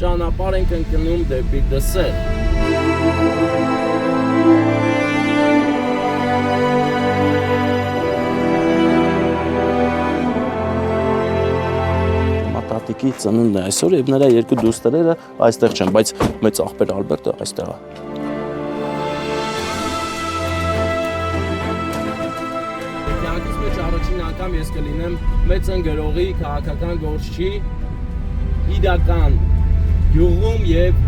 ճանապարհ ենք ընկնում դեպի Դսեղ։ Տատիկի ծնունդն է այսօր եւ նրա երկու դուստրերը այստեղ չեն, բայց մեծ աղբեր Ալբերտը այստեղ է։ Կյանքիս մեջ առաջին անգամ ես կլինեմ մեծ ընկերողի քաղաքական գործչի իդական յուղում եւ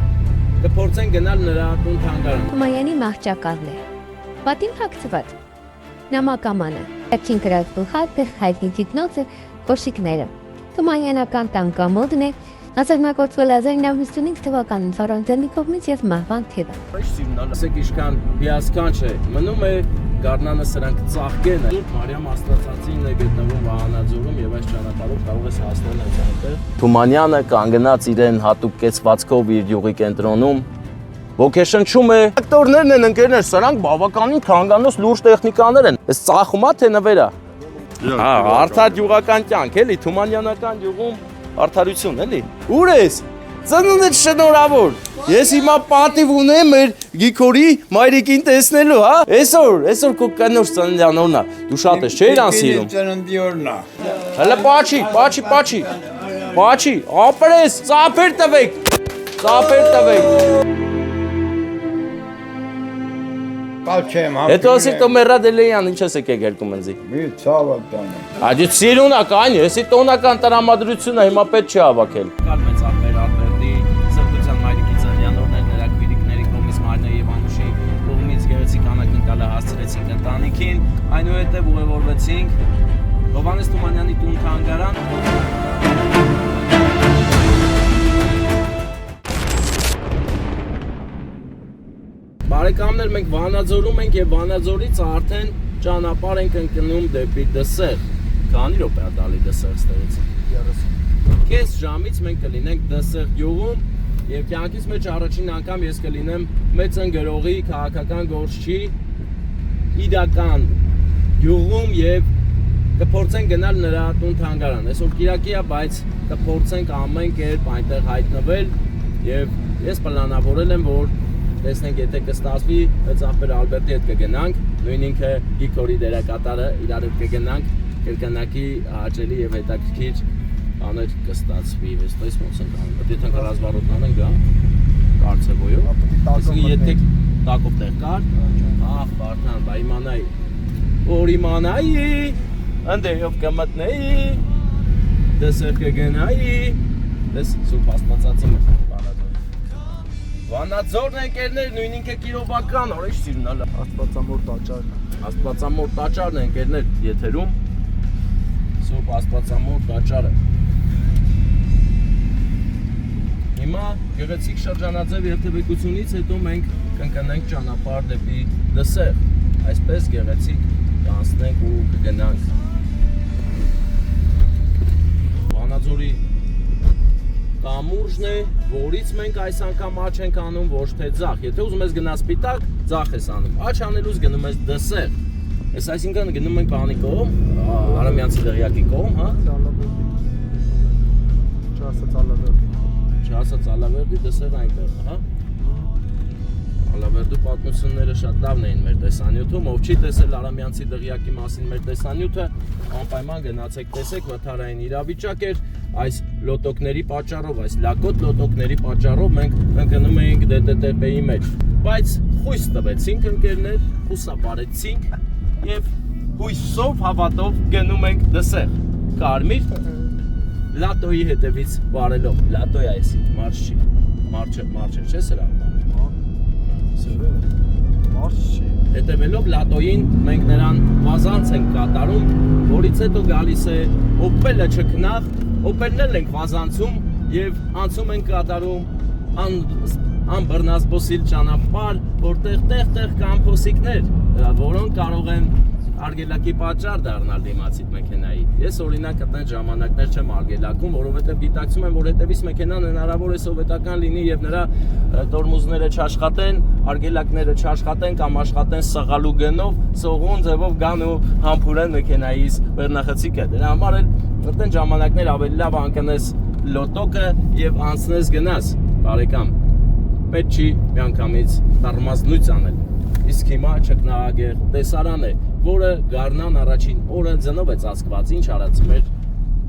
կփորձեն գնալ նրա տուն թանգարան։ Թումանյանի մահճակալն է։ Պատին հագցված։ Նամակամանը։ Ակին գրածուխատ հայտնի տիկնոցը կոշիկները։ Թումանյանական տանկամոդն է, արձանագրվել 1955 թվականին Ֆրանսիայի կողմից եւ մահվան թիվը։ Ինչ սիրունալ, ասեք իշքան հիասքանչ է, մնում է գառնանը սրանք ծաղկեն է։ Մարիամ Աստվածածին է գտնվում Վահանաձորում եւ այս ճանապարհով կարող ես հասնել հենց այնտեղ։ Թումանյանը կանգնած իրեն հատուկ կեցվածքով իր յուղի կենտրոնում ոգեշնչում է։ Ակտորներն են ընկերներ, սրանք բավականին քանկանոց լուրջ տեխնիկաներ են։ Այս ծախումա թե նվերա։ Հա, արդար յուղական կյանք, էլի, Թումանյանական յուղում արդարություն, էլի։ Ուր ես։ Ծնունդդ շնորհավոր։ Ես հիմա պատիվ ունեմ մեր Գիգորի մայրիկին տեսնելու, հա։ Այսօր քո կնոջ ծննդյան օրն է։ Դու շատ ես, չէ՞ր անսիրում։ Ծննդի օրն է։ Հələ պաչի, ապրես, ծափեր տվեք։ Կալչեմ, հա։ Հետո ասի տո մեռադելեյան, ինչ ես եկեք երկու մնձի։ Մի ցավը տանը։ Աջի սիրունական, եսի տոնական տրամադրությունը հիմա պետք չի հավաքել։ Կար մեծ աղբեր Ալբերտի սրբության մայրիկի ծննդյան օրներ նրա քույրիկների կողմից Մարինա եւ Անուշի կողմից գեղեցիկ անակնկալը հասցրեցինք ընտանիքին, այնուհետեւ ուղևորվեցինք Հովհաննես Թումանյանի տուն թանգարան։ Բարեկամներ, մենք Վանաձորում ենք եւ Վանաձորից արդեն ճանապարհ ենք ընկնում դեպի Դսեղ։ Քանի րոպե է տալի Դսեղ ստերից։ 30։ Կես ժամից մենք կլինենք Դսեղ յուղում եւ կյանքիս մեջ առաջին անգամ ես կլինեմ մեծ ընկերողի քաղաքական գործչի իդական յուղում եւ կփորձենք գնալ նրա տուն թանգարան։ Այսօր Կիրակի է, բայց կփորձենք ամեն կերպ այնտեղ հայտնվել եւ ես պլանավորել եմ, որ տեսնենք, եթե կստացվի, այդ աղբեր Ալբերտի հետ կգնանք, նույն ինքը Գիգորի դերակատարը իրար հետ կգնանք, կրկնակի հաճելի եւ հետաքրքիր բաներ կստացվի, ըստ ոնց ենք անում։ Եթե թանկար ռազմարոթն անենք, դա կարծեվոյով։ Այսինքն եթե տակով տեղ կար, ահ, բարդան, բա իմանայի, որ իմանայի, ընդեյով կմտնեի, Դսեղ կգնայի, դες Սուրբ Աստվածածին է։ Վանաձորն ընկերներ, նույն ինքը Կիրովական, օրիշ սիրունալ է։ Աստվածամոր տաճարն է ընկերներ եթերում։ Սուրբ Աստվածամոր տաճարը։ Հիմա գեղեցիկ շրջանաձև երթևեկությունից հետո մենք կընկնենք ճանապարհ դեպի Դսեղ։ Այսպես գեղեցիկ կանցնենք ու կգնանք։ Վանաձորի կամուրջն է, որից մենք այս անգամ աչ ենք անում ոչ թե ձախ։ Եթե ուզում ես գնաս սպիտակ, ձախ ես անում։ Աչ անելուց գնում ես Դսեղ։ Այս այսինքն գնում ենք բանի կողմ, Արամյանցի դղյակի կողմ, հա։ Չասած Ալավերդի Դսեղ այնտեղ, հա։ Ալավերդու պատմությունները շատ լավն էին մեր տեսանյութում, ով չի տեսել Արամյանցի դղյակի մասին մեր տեսանյութը, անպայման գնացեք տեսեք, վթարային իրավիճակ էր, այս լոտոկների պատճառով, այս լակոտ լոտոկների պատճառով մենք ընկնում էինք DTTP-ի մեջ, բայց խույս տվեցինք ընկերներ, խուսապարեցինք եւ հույսով հավատով գնում ենք Դսեղ, կարմիր լատոյի հետևից վարելով, լատոյ այսի, մարշ չէ սրա։ Հետևելով լատոյին մենք նրան վազանց ենք կատարում, որից հետո գալիս է օպելը չքնաղ, օպելներն ենք վազանցում եւ անցում ենք կատարում անբռնազբոսիլ ճանապարհ, որտեղ տեղ կան փոսիկներ, որոնք կարող են արգելակի պատճառ դառնալ դիմացիդ մեքենայի։ Ես օրինակ այդտեղ ժամանակներ չեմ արգելակում, որովհետև գիտակցում եմ, որ հետևից մեքենան հնարավոր է սովետական լինի եւ նրա տորմուզները չաշխատեն, արգելակները չաշխատեն կամ աշխատեն սղալու գնով, սողուն ձևով գան ու համբուրեն մեքենայից բեռնախցիկը։ Դրա համար էլ այդտեղ ժամանակներ ավելի լավ անկնես լոտոկը եւ անցնես գնաս, բարեկամ։ Պետք չի միանգամից տառմազնույց անել։ Իսկ հիմա ճկնաղագեղ տեսարան է, որը Գառնան առաջին օրը ձնով է ծածկված, ինչ արած մեր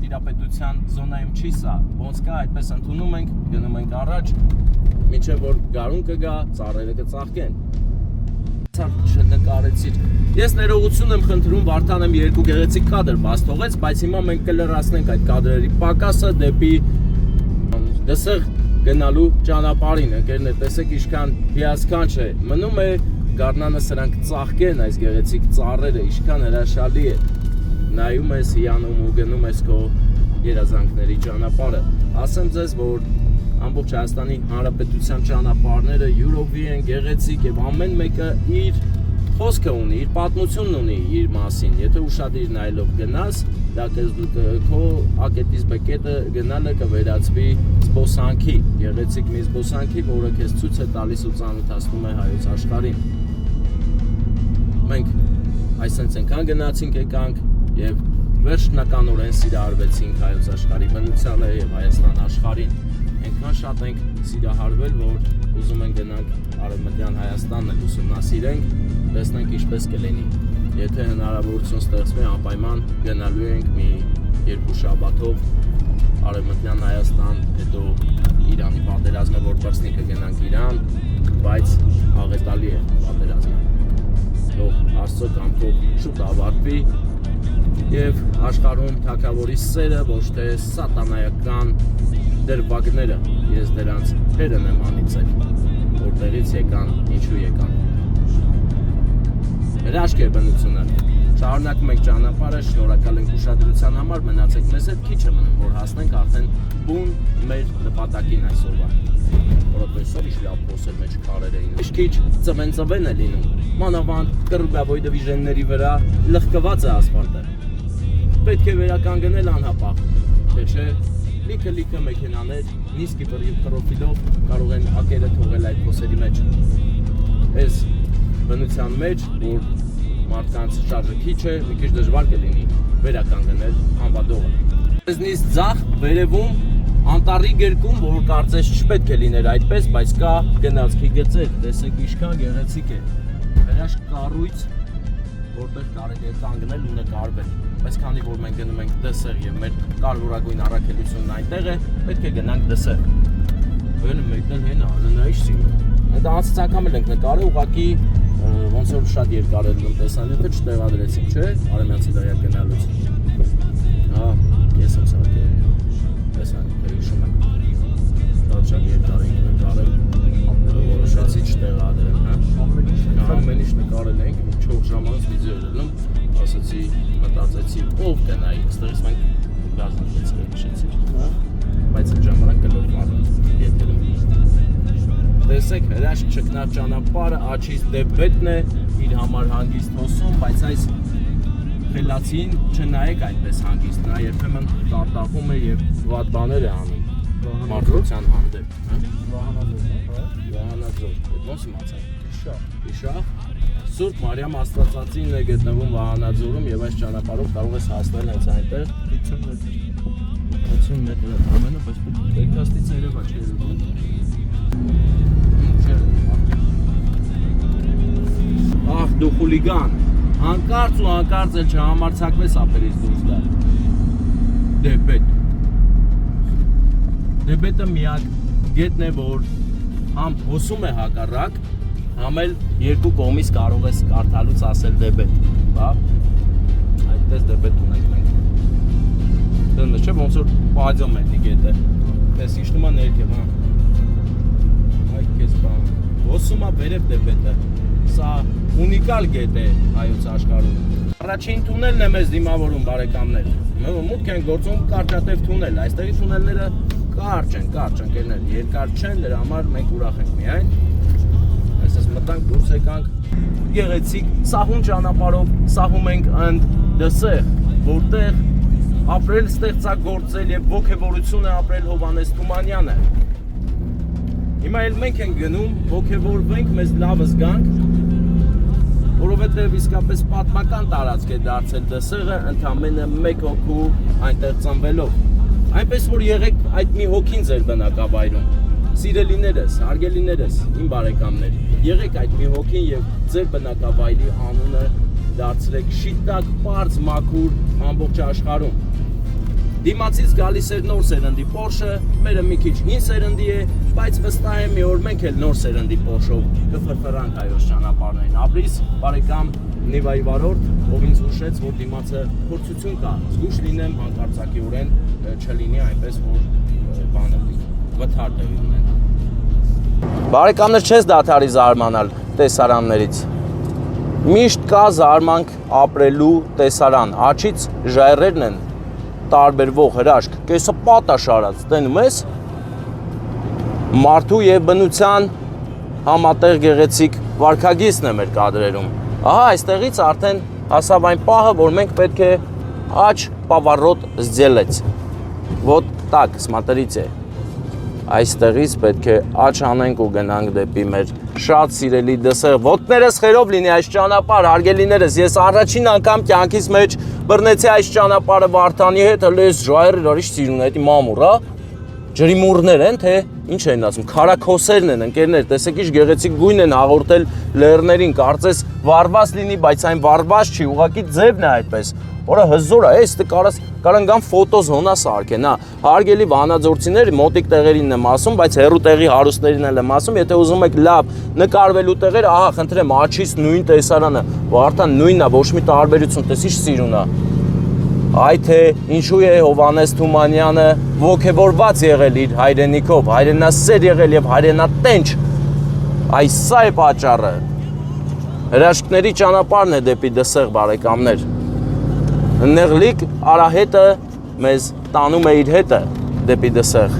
տիրապետության զոնայում չի սա, ոնց կա այդպես ընդունում ենք, գնում ենք առաջ, մինչև որ գարուն կգա, ծառերը կծաղկեն։ Չնկարեցիր։ Ես ներողություն եմ խնդրում, Վարդան եմ երկու գեղեցիկ կադր բաց թողեց, բայց հիմա մենք կլրացնենք այդ կադրերի պակասը դեպի դսեղ գնալու ճանապարհին, ընկերներ, տեսեք ինչքան հիասքանչ է։ Մնում է Գառնանը սրանք ծաղկեն, այս գեղեցիկ ծառերը, ինչքան հրաշալի է։ Նայում ես, հիանում ու գնում ես քո երազանքների ճանապարհը։ Ասեմ ձեզ, որ ամբողջ Հայաստանի Հանրապետության ճանապարհները յուրովի են գեղեցիկ եւ ամեն մեկը իր խոսքը ունի, իր պատմությունն ունի իր մասին։ Եթե ուշադիր նայելով գնաս, դա քո ակետից բեկետը գնալը կվերածվի զբոսանքի, գեղեցիկ մի զբոսանքի, որը քեզ ցույց է տալիս ու ծանոթացնում է հայոց աշխարհին։ Մենք այսպես այնքան գնացինք եկանք եւ վերջնականորեն սիրահարվեցինք հայոց աշխարհի բնությանը եւ Հայաստան աշխարհին։ Այնքան շատ ենք սիրահարվել, որ ուզում ենք գնանք Արևմտյան Հայաստանն էլ ուսումնասիրենք, տեսնենք ինչպես կլինի։ Եթե հնարավորություն ստեղծվի, անպայման գնալու ենք մի երկու շաբաթով Արևմտյան Հայաստան, հետո Իրանի պատերազմը, որ բացնի կգնանք Իրան, բայց աղետալի է պատերազմը։ Թող Աստծո կամքով շուտ ավարտվի եւ աշխարհում թագավորի սերը ոչ թե սատանայական դրվագները, ես դրանց հերն եմ անիծել, որտեղից եկան, ինչու եկան։ Հրաշք է բնությունը, շարունակում ենք ճանապարհը, շնորհակալ ենք ուշադրության համար, մնացեք մեզ հետ, քիչ է մնում, որ հասնենք արդեն բուն մեր նպատակին այսօրվա։ Պրոֆեսոր Իշլապ խոսել մեջ քարեր էին։ Քիչ ծվեն է լինում, մանավանդ կռուգավոր դիվիժենների վրա լղկված է ասֆալտը։ Պետք է վերականգնել անհապաղ, թե չէ լիքը մեքենաներ նիսկի պրոֆիլով կարող են ակերը թողել այդ փոսերի մեջ։ Այս բնության մեջ, որ մարդկանց շարժը քիչ է, մի քիչ դժվար կլինի վերականգնել անվադողը։ Այսնից ձախ վերևում անտառի գերկում, որ կարծես չպետք է լիներ այդպես, բայց կա գնացքի գծեր, տեսեք ինչքան գեղեցիկ է։ Հրաշք կառույց, որտեղ կարելի է կանգնել ու նկարվել։ Բայց քանի որ մենք գնում ենք դսեղ եւ մեր կարևորագույն առաքելությունն այնտեղ է, պետք է գնանք դսեղ։ Բերում մեկնել հենա, նայիշ սիրո։ Այդ անցած անգամ էլ ենք նկարել, ուղղակի ոնց որ շատ երկար էր տեսան, եթե չտեղադրեցինք, չէ՞, Արեմյանցի դայակ գնալուց։ Հա, ես եմ սարքել։ Տեսան, թե հիշում եմ։ Շատ երկար ենք նկարել, որոշեցի չտեղադրեմ, հա։ Ամեն ինչ նկարել ենք, 4 ժամանակ վիդեո էր ելնում, ասացի, մտածեցի, ով կնայի, այստեղից մենք գազնացել քշեցի, հա։ Բայց այդ ժամանակ կլոր մարդ եթերում։ Տեսեք, հրաշք ճկնավ ճանապարհը, աչից դեպետն է, իր համար հանգիստ հոսում, բայց այս խելացին չնայեք այդպես հանգիստ, նա երբեմն տարտախում է եւ վատ բաներ է անում մարդկության հանդեպ, հա։ Վահանաձոր, այդ ոնց իմացա։ Իշախ։ Սուրբ Մարիամ Աստվածածին է գտնվում Վահանաձորում եւ այս ճանապարհով կարող ես հասնել հենց այնտեղ 50 մետր ամենը, բայց պետքաստից երևա չէ ելնում։ Ախ դու խուլիգան, հանկարծ ու հանկարծ էլ չհամարձակվես ափերից դուրս գալ։ Դեպետը միակ գետն է, որ համ հոսում է հակառակ, համ էլ երկու կողմից կարող ես կարդալուց ասել դեպետ, հա։ Այդպես դեպետ ունենք մենք։ Դեռ չէ ոնց որ պահաջում է դի գետը։ Պես իշտում է ներքև, հա։ Այ քեզ բան։ Հոսում է վերև դեպետը։ Սա ունիկալ գետ է հայոց աշխարհում։ Առաջին թունելն է մեզ դիմավորում բարեկամներ։ Մուտք են գործում կարճատև թունել, այստեղի թունելները կարճ են, ընկերներ, երկար չեն, դրա համար մենք ուրախ ենք միայն։ Այսպես մտանք, դուրս եկանք, գեղեցիկ սահուն ճանապարհով սահում ենք ընդ դսեղ, որտեղ ապրել, ստեղծագործել եւ ոգևորություն է ապրել Հովհաննես Թումանյանը։ Հիմա էլ մենք ենք գնում, ոգևորվենք, մեզ լավ զգանք, որովհետև իսկապես պատմական տարածք է դարձել դսեղը ընդամենը մեկ հոգու այնտեղ ծնվելով։ Այնպես որ եղեք այդ մի հոգին ձեր բնակավայրում։ Սիրելիներս, հարգելիներս, իմ բարեկամներ, եղեք այդ մի հոգին եւ ձեր բնակավայրի անունը դարձրեք շիտակ, պարզ, մաքուր ամբողջ աշխարհում։ Դիմացից գալիս էր նոր սերնդի Porsche, մերը մի քիչ հին սերնդի է, բայց վստահ եմ մի օր մենք էլ նոր սերնդի Porsche-ով կֆրֆրանք հայոց ճանապարհներին։ Ապրիս, բարեկամ Նիվայի վարորդ, ով ինձ հուշեց, որ դիմացը փորձություն կա, զգուշ լինեմ հանկարծակիորեն չլինի այնպես, որ բանը վթար տեղի ունենա։ Բարեկամներ, չես դադարի զարմանալ տեսարաններից։ Միշտ կա զարմանք ապրելու տեսարան, աչից ժայռերն են տարբերվող հրաշք, կեսը պատաշարած, տենում ես, մարդու և բնության համատեղ գեղեցիկ վարքագիծն է մեր կադրերում։ Ահա այստեղից արդեն հասավ այն պահը, որ մենք պետք է աչ պավարոտ զդելեց, ոտ տակ, սմատրից է։ Այստեղից պետք է աչ անենք ու գնանք դեպի մեր շատ սիրելի դսեղ, ոտներս խերով լինի այս ճանապարհ, հարգելիներս, ես առաջին անգամ կյանքիս մեջ բռնեցի այս ճանապարհը Վարդանի հետ, հենց ժայռեր արիշ սիրուն է, դա մամուր, հա։ Ջրիմուռներ են, թե ինչ են ասում, քարաքոսերն են, ընկերներ, տեսեք ինչ գեղեցիկ գույն են հաղորդել լեռներին, կարծես վառված լինի, բայց այն վառված չի, ուղղակի ձևն է այդպես։ Որը հզոր է, էս կարան գան ֆոտոզոնա սարքեն, հա։ Հարգելի վանաձորցիներ, մոտիկ տեղերին եմ ասում, բայց հեռու տեղի հարուստերին եմ ասում, եթե ուզում եք լավ նկարվելու տեղեր, ահա, խնդրեմ, աչից նույն տեսարանը, Վարդան նույնն է, ոչ մի տարբերություն, տես ինչ սիրուն է։ Այ թե ինչու է Հովհաննես Թումանյանը ոգևորված եղել իր հայրենիքով, հայրենասեր եղել եւ հայրենատենչ։ Այս սա է պատճառը։ Հրաշքների ճանապարհն է դեպի դսեղ, բարեկամներ։ Նեղլիկ Արահետը մեզ տանում է իր հետը դեպի դսեղ։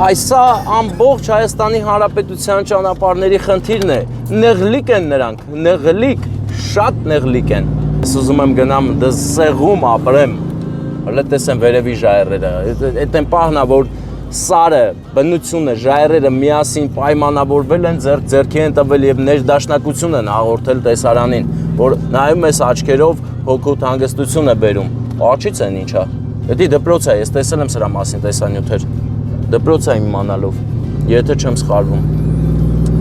Այսա ամբողջ Հայաստանի Հանրապետության ճանապարհների խնդիրն է։ Նեղլիկ են նրանք, նեղլիկ, շատ նեղլիկ են։ Ես ուզում եմ գնամ դսեղում ապրեմ, հələ տեսեմ վերևի ժայռերը, այդ են պահնա, որ սարը, բնությունը, ժայռերը միասին պայմանավորվել են, ձեռքի են տվել և ներդաշնակություն են հաղորդել տեսարանին, որ նայում ես աչքերով հոգուտ հանգստություն է բերում, աչից են ինչա, դա դպրոց է, ես տեսել եմ սրա մասին տեսանյութեր, դպրոց է իմանալով, եթե չեմ սխալվում,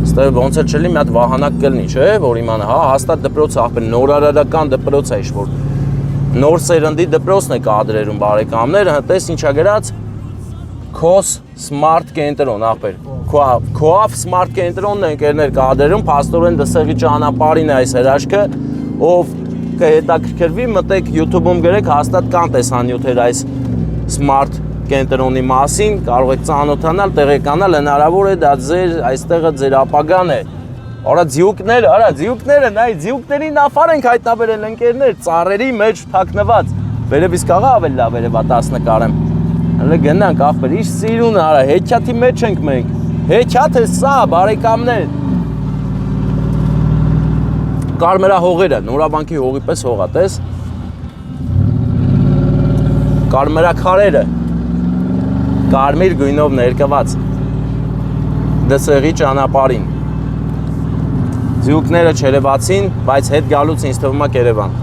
ստեղ ոնց էլ չլի մի հատ վահանակ կլնի, չէ, որ իմանա, հա, հաստատ դպրոց աղբեր, նորարարական դպրոց է ինչ-որ, նոր սերնդի դպրոցն է կադրերում, բարեկամներ, հտես ինչա գրած, KOS Smart կենտրոն, աղբեր, KOAF Smart կենտրոնն է ընկերներ կադրերում, փաստորեն դսեղի ճանապարհին է այս հրաշքը, ով կհետաքրքրվի, մտեք YouTube-ում գրեք, հաստատ կան տեսանյութեր այս Smart կենտրոնի մասին, կարող եք ծանոթանալ, տեղեկանալ, հնարավոր է դա ձեր այստեղը ձեր ապագան է։ Արա ձիուկները, նայ ձիուկների նավար ենք հայտնաբերել ընկերներ, ծառերի մեջ թաքնված։ Վերևից կաղա ավելի լավ երևա 10 նկարեմ։ Հələ գնանք ախպեր, ինչ սիրուն է, արա հեքիաթի մեջ ենք մենք։ Հեքիաթ է սա, բարեկամներ։ Կարմրահողերը, Նորաբանկի հողի պես հողա, տես։ Կարմրաքարերը կարմիր գույնով ներկված դսեղի ճանապարհին։ Ձյուկները չերևացին, բայց հետ գալուց ինձ թվում է Երևան։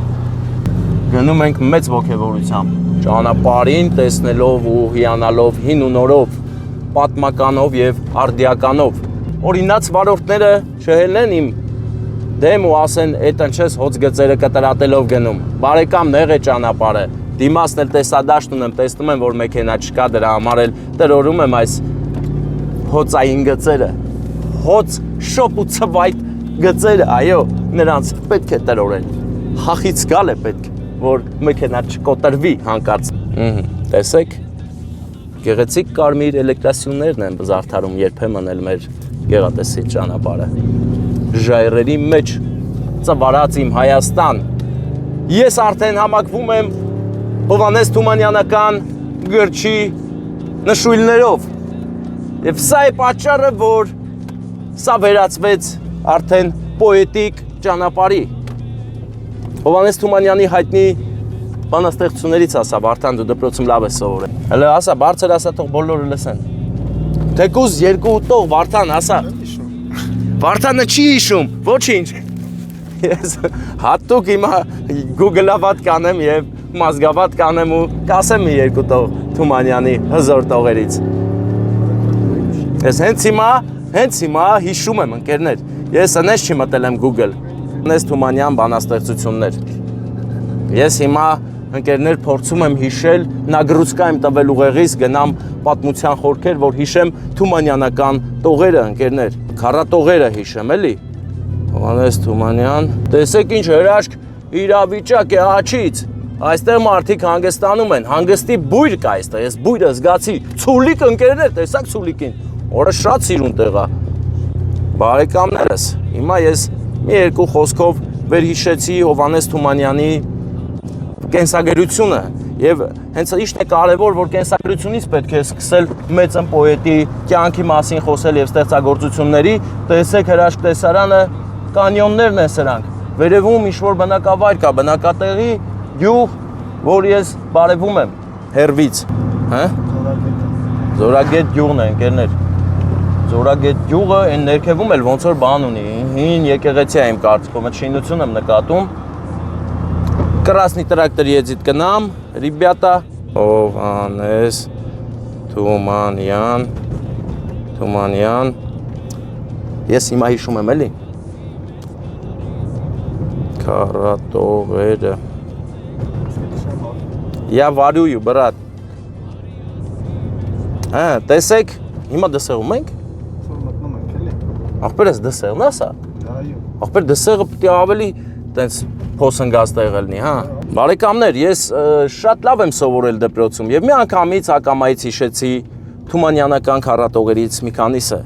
Գնում ենք մեծ ոգևորությամբ, ճանապարհին տեսնելով ու հիանալով հին ու նորով, պատմականով եւ արդիականով։ Օրինաց վարորդները չհելնեն իմ դեմ ու ասեն, «Էդ ընչես հոց գծերը կտրատելով գնում»։ Բարեկամ նեղ է ճանապարհը։ Դիմացն էլ տեսադաշտ ունեմ, տեսնում եմ, որ մեքենա չկա, դրա համար էլ տրորում եմ այս հոցային գծերը, հոց, շոպ ու ցվայտ գծերը, այո, նրանց պետք է տրորել, հախից գալ է պետք, որ մեքենա չկոտրվի հանկարծ, տեսեք, գեղեցիկ կարմիր էլեկտրասյուններն են զարդարում երբեմն էլ մեր գեղատեսիլ ճանապարհը, ժայռերի մեջ ծվարած իմ Հայաստան, ես արդեն համակվում եմ Հովհաննես Թումանյանական գրչի նշույլներով և սա է պատճառը, որ սա վերածվեց արդեն պոետիկ ճանապարհի Հովհաննես Թումանյանի հայտնի բանաստեղծություններից ասա, Վարդան դու դպրոցում լավ ես սովորել հələ ասա, բարձր ասա, թող բոլորը լսեն թեկուզ երկու տող Վարդան ասա Վարդանը չի հիշում, ոչինչ ես հատուկ հիմա Google-ավատ կանեմ և մազգավատ կանեմ ու կասեմ մի երկու տող Թումանյանի հզոր տողերից։ Ես հենց հիմա հիշում եմ ընկերներ, ես անես չի մտել եմ Google, անես Թումանյան բանաստեղծություններ։ Ես հիմա ընկերներ փորձում եմ հիշել, նագրուցկա եմ տվել ուղեղից, գնամ պատմության խորքեր, որ հիշեմ Թումանյանական տողերը ընկերներ, քառատողերը հիշեմ էլի։ Հովհաննես Թումանյան, տեսեք ինչ հրաշք իրավիճակ է աչից, այստեղ մարդիկ հանգստանում են, հանգստի բույր կա այստեղ, ես բույրը զգացի, ցուլիկ ընկերներ, տեսակ ցուլիկին, օրը շատ սիրուն տեղ է։ Բարեկամներս, հիմա ես մի երկու խոսքով վերհիշեցի Հովհաննես Թումանյանի կենսագրությունը եւ հենց իշտ է կարեւոր, որ կենսագրությունից պետք է սկսել մեծն պոետի կյանքի մասին խոսել եւ ստեղծագործությունների, տեսեք հրաշք տեսարանը, կանյոններն են սրանք, վերևում ինչ-որ բնակավայր կա, բնակատեղի գյուղ, որ ես բարևում եմ հերվից, հա? Զորագետ գյուղն է, ընկերներ, Զորագետ գյուղը այն ներքևում էլ ոնց որ բան ունի, հին եկեղեցի է իմ կարծիքով, այդ շինություն եմ նկատում, Красный трактор едет к нам, ребята. Հովհաննես Թումանյան, ես հիմա հիշում եմ էլի, քառատողերը, я варюю, брат, տեսեք, հիմա դսեղում ենք, աղբերս դսեղն է սա, աղբեր դսեղը պիտի ավելի տենց փոսնգած տեղը լինի, հա։ Բարեկամներ, ես շատ լավ եմ սովորել դպրոցում եւ մի անգամից ակամայից հիշեցի Թումանյանական քառատողերից մի քանիսը։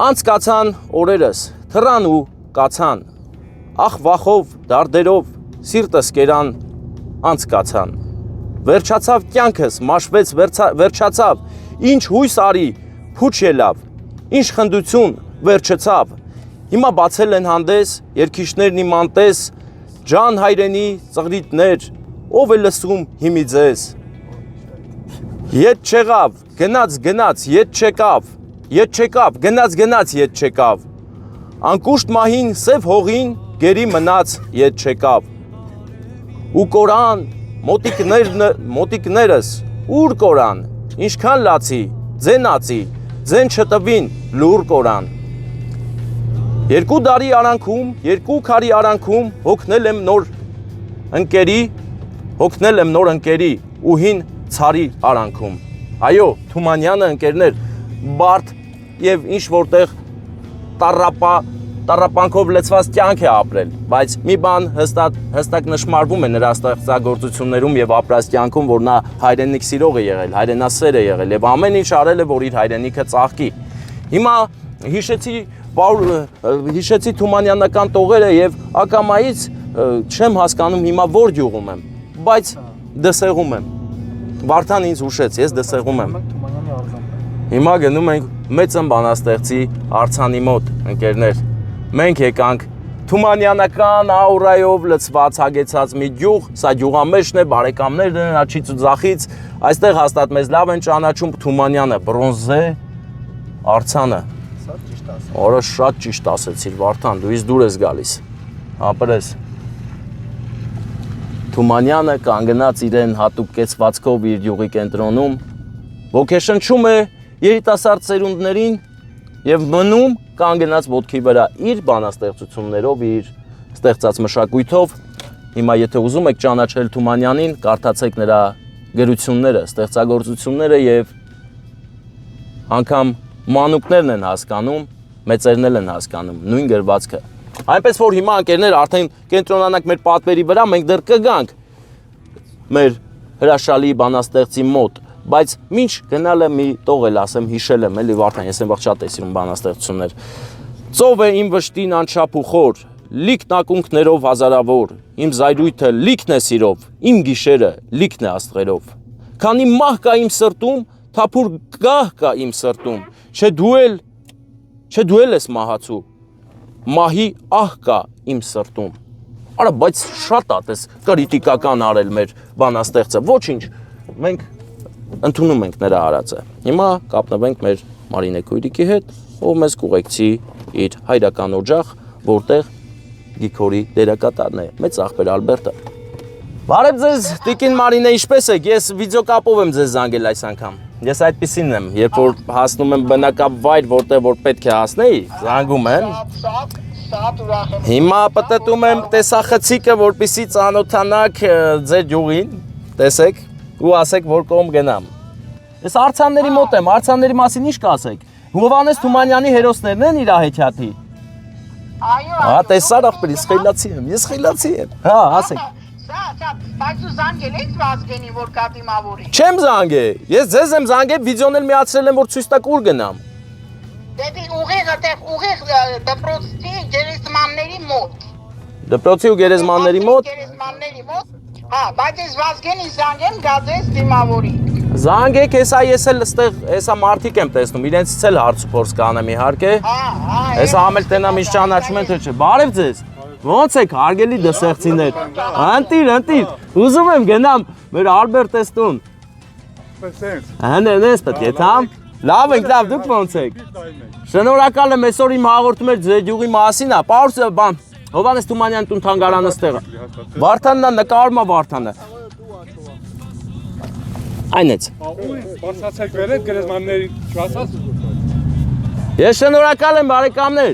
Անցկացան օրերս, թռան ու կացան, ախ վախով, դարդերով, սիրտս կերան, անցկացան։ Վերջացավ կյանքս, մաշվեց, վերջացավ, ինչ հույս արի, փուչ ելավ, ինչ խնդություն, վերջացավ։ Հիմա բացել են հանդես, երկիշներն իմ անտես, ջան հայրենի ծղրիտներ, ով է լսում հիմի ձեզ։ Ետ չեղավ, գնաց, ետ չեկավ, գնաց, ետ չեկավ։ Անկուշտ մահին, սև հողին, գերի մնաց, ետ չեկավ։ Ու կորան, մոտիկներս, ուր կորան, ինչքան լացի, ձենացի, ձեն չտվին, լուր կորան։ Երկու դարի արանքում, երկու քարի արանքում հոգնել եմ նոր ընկերի ու հին ցարի արանքում։ Այո, Թումանյանը ընկերներ, բարդ եւ ինչ որտեղ տառապանքով լցված կյանք է ապրել, բայց մի բան հստակ նշмарվում է նրա ստեղծագործություններում եւ ապրած կյանքում, որ նա հայրենիք սիրող է եղել, հայրենասեր է եղել եւ ամեն ինչ արել է, որ իր հայրենիքը ծաղկի։ Հիմա հիշեցի Թումանյանական տողերը եւ ակամայից չեմ հասկանում հիմա որ գյուղում եմ, բայց դսեղում եմ։ Վարդան ինձ հուշեց, ես դսեղում եմ։ Հիմա գնում ենք մեծն բանաստեղծի արձանի մոտ, ընկերներ։ Մենք եկանք Թումանյանական աուրայով լցված հագեցած մի գյուղ, սա գյուղամեջն է, բարեկամներն են աչից ու ձախից, այստեղ հաստատ մեզ լավ են ճանաչում Թումանյանը, բրոնզե արձանը։ Օրը շատ ճիշտ ասեցիր, Վարդան, դու իս դուր ես գալիս, ապրես։ Թումանյանը կանգնած իրեն հատուկ կեցվածքով իր յուղի կենտրոնում, ոգեշնչում է երիտասարդ սերունդներին և մնում կանգնած ոտքի վրա իր բանաստեղծություններով, իր ստեղծած մշակույթով։ Հիմա եթե ուզում եք ճանաչել Թումանյանին, կարդացեք նրա գրությունները, ստեղծագործությունները և անգամ մանուկներն են հասկանում, մեծերն են հասկանում, նույն գրվածքը։ Այնպես որ հիմա ընկերներ արդեն կենտրոնանանք մեր պատվերի վրա, մենք դեռ կգանք մեր հրաշալի բանաստեղծի մոտ, բայց մինչ գնալը մի տող էլ ասեմ, հիշել եմ, էլի Վարդան, ես եմ շատ է սիրում բանաստեղծություններ։ Ծով է իմ վշտին անչափ ու խոր, լիքն ակունքներով հազարավոր, իմ զայրույթը լիքն է սիրով, իմ գիշերը լիքն է աստղերով։ Քանի մահ կա իմ սրտում, թափուր գահ կա իմ սրտում, չէ դու ես մահացու, մահի ահ կա իմ սրտում։ Արա, բայց շատ ատես կրիտիկական արել մեր բանաստեղծը, ոչինչ, մենք ընդունում ենք նրա արածը։ Հիմա կապնվենք մեր Մարինե Քույրիկի հետ, ով մեզ կուղեկցի իր հայրական օջախ, որտեղ Գիգորի դերակատարն է, մեծ աղբեր Ալբերտը։ Բարև ձեզ, Տիկին Մարինե, ինչպես եք, ես վիդեոկապով եմ ձեզ զանգել այս անգամ, ես այդպիսին եմ, երբ որ հասնում եմ բնակապ վայր, որտեղ որ պետք է հասնեի, զանգում եմ, հիմա պտտում եմ տեսախցիկը, որպեսզի ծանոթանաք ձեր գյուղին, տեսեք ու ասեք, որ կողմ գնամ։ Ես արձանների մոտ եմ, արձանների մասին ինչ կասեք, Հովհաննես Թումանյանի հերոսներն են իր հեքիաթի։ Այո, տեսար ախպեր, ես խելացի եմ, հա, ասեք։ Բայց ու զանգել եք Վազգենին, որ կա դիմավորի։ Չեմ զանգել, ես ձեզ եմ զանգել, վիդեոն էլ միացրել եմ, որ ցույց տակ ուր գնամ։ Դեպի ուղիղ դպրոցի գերեզմանների մոտ։ Դպրոցի ու գերեզմանների մոտ։ Գերեզմանների մոտ։ Հա, բայց ես Վազգենին զանգեմ, գազես դիմավորի։ Զանգեք, հեսա ես էլ այստեղ, հեսա մարդիկ եմ տեսնում, իրենցից էլ հարց ու փորձ կանեմ իհարկե։ Հեսա ամել տենամ ինչ ճանաչում են թե չէ։ Բարև ձեզ։ Ոնց եք, հարգելի դսեղցիներ։ Ընտիր, ուզում եմ գնամ մեր Ալբերտես տուն։ Հենց պետք է թամ։ Լավ ենք, լավ, դուք ոնց եք։ Շնորհակալ եմ, այսօր իմ հաղորդում էր ձեր գյուղի մասին, պարուս բան, Հովհաննես Թումանյանի տուն թանգարանը ստեղը։ Վարդանն է, նկարում է Վարդանը։ Այնեց։ Բարձացեք վերև գերեզմաններին չասած։ Ես շնորհակալ եմ, բարեկամներ։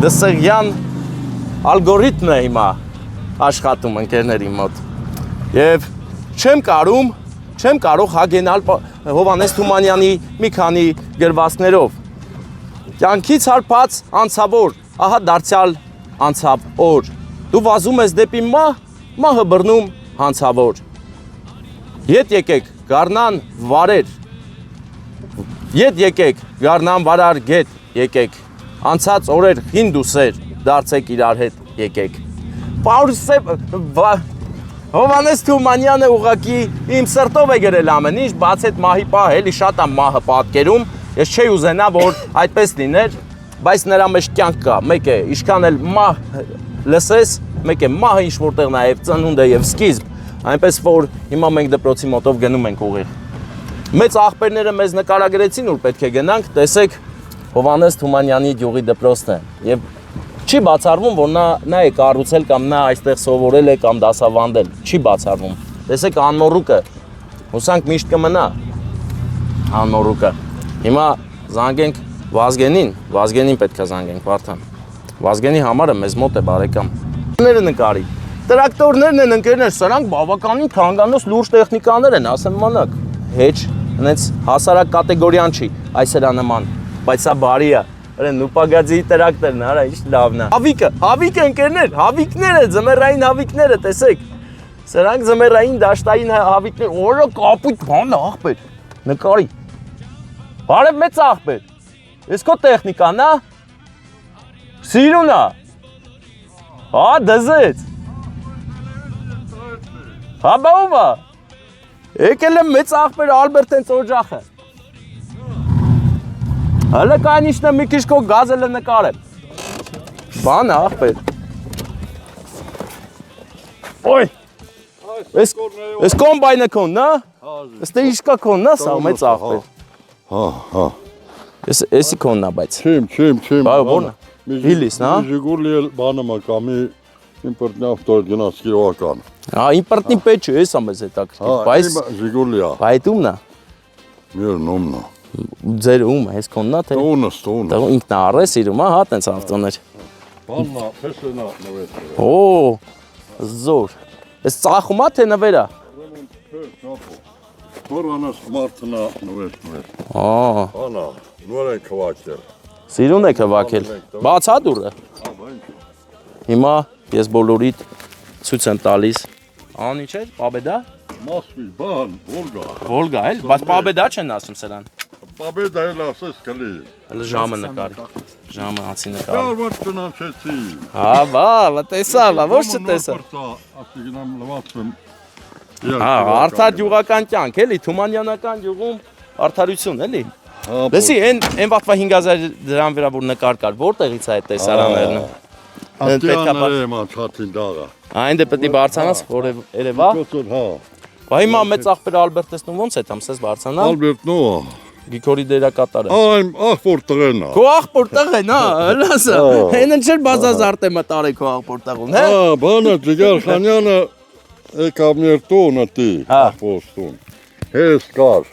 Դսեղյան ալգորիթմն է հիմա աշխատում ընկերների մոտ։ Եվ չեմ կարող հագենալ Հովհաննես Թումանյանի մի քանի գրվածքներով։ Կյանքից հարբած անցավոր, ահա դարձյալ անցավ օր։ Դու վազում ես դեպի մահ, մահը բռնում հանցավոր։ Ետ եկեք գառնան վարեր, ետ եկեք գառնան վարար գետ եկեք, անցած օրեր հին դուսեր դարձեք իրար հետ եկեք։ Հովհաննես Թումանյանը ուղղակի իմ սրտով է գրել ամեն ինչ, բաց այդ մահի պահ էլի շատ է մահը պատկերում, ես չէի ուզենա, որ այդպես լիներ, բայց նրա մեջ կյանք կա, մեկ է ինչքան էլ մահ լսես, մեկ է մահը ինչ որտեղ նաև ծնունդ է եւ սկիզբ, այնպես որ հիմա մենք դպրոցի մոտով գնում ենք ուղիղ։ Մեծ աղբերները մեզ նկարագրեցին, որ պետք է գնանք, տեսեք Հովհաննես Թումանյանի գյուղի դպրոցն է եւ չի բացառվում, որ նա է կառուցել կամ նա այստեղ սովորել է կամ դասավանդել, չի բացառվում։ Տեսեք անմոռուկը, հուսանք միշտ կմնա անմոռուկը։ Հիմա զանգենք Վազգենին պետք է զանգենք, Վարդան։ Վազգենի համարը մեզ մոտ է բարեկամ։ Ները նկարի։ Տրակտորներն են ընկերներ, սրանք բավականին թանկանոց լուրջ տեխնիկաներ են, ասեմ մանակ։ Հեչ, հենց հասարակ կատեգորիան չի, այս էրա նման, բայց սա բարի է։ Նուպագաձի տրակտորն, արա ինչ լավն է։ Հավիկը ընկերներ, հավիկները, ձմեռային հավիկները, տեսեք։ Սրանք ձմեռային դաշտային հավիկներ, օրը կապույտ բան է աղբեր։ Նկարի։ Բարև մեծ աղբեր։ Ես քո տեխնիկան, հա։ Սիրուն է։ Հա, դզեց։ Հա, բաով է։ Եկել եմ մեծ աղբեր Ալբերտենց օջախը։ Հələ կային ինչն է մի քիչ քո գազելը նկարել։ Բան է աղբեր։ Ոյ։ Էս կոմբայնը քոնն, հա։ Ստե ինչ կա քոնն, հա, սա մեծ աղբեր։ Հա։ Էսի քոնն է, բայց։ Չեմ։ Բայ ո՞րն է։ Հիլիսն, հա։ Ժիգուլի բանը մակամի իմպորտնի ավտոյ գնաց կիրովական։ Հա, իմպորտնի պետք չէ, էսա մեզ հետաքրքիր, բայց Ժիգուլի է։ Բայ դումն է։ Մեր նոմն է։ Ձեր ում է, հես քոնն է, թե։ Տունը։ Դա ինքն է առե սիրում, հա, տենց ավտոներ։ Բաննա, փեսենա նվեր։ Օ, զոր։ Էս ծախում է թե նվերա։ Հովհաննես մարդնա նվեր։ Ահա։ Անա, նոր են քվակել։ Սիրուն եք հավաքել։ Բացա դուրը։ Հիմա ես բոլորիդ ցույց եմ տալիս։ Ան ինչ է, Պաբեդա։ Մոսկվի, բան, Վոլգա։ Վոլգա էլ, բայց Պաբեդա չեն ասում սրան։ Պաբեդա էլ ասես կլի։ Հələ ժամը նկարի։ Ժամը անցի նկարի։ Կարված տնանչեցի։ Հա, բա, տեսա, ոչ չտեսա։ Ասիգնամ լվացում։ Հա, արդար գյուղական կյանք, էլի, Թումանյանական գյուղում արդարություն, էլի։ Լսի, այն վաղվա 5000 դրամ վրա որ նկար կար, որտեղից է այդ տեսարաններն։ Ատյանները մանչատին դաղա։ Այն դե պետք է բարձանաս, որ երևա։ Հա։ Բա հիմա մեծ աղբեր Ալբերտեսն ոնց է տամ, սես բարձանալ։ Ալբերտնո։ Գիկորի դերակատարը։ Այն ախոր տղեն է։ Քո աղբոր տղեն, հա, հլասա։ Հենն չէր բազազարտը մտարի քո աղբոր տղուն, հա։ Բանը Ջիգար Խանյանը եկավ մեր տունը տի, ախոստուն։ Հես կար։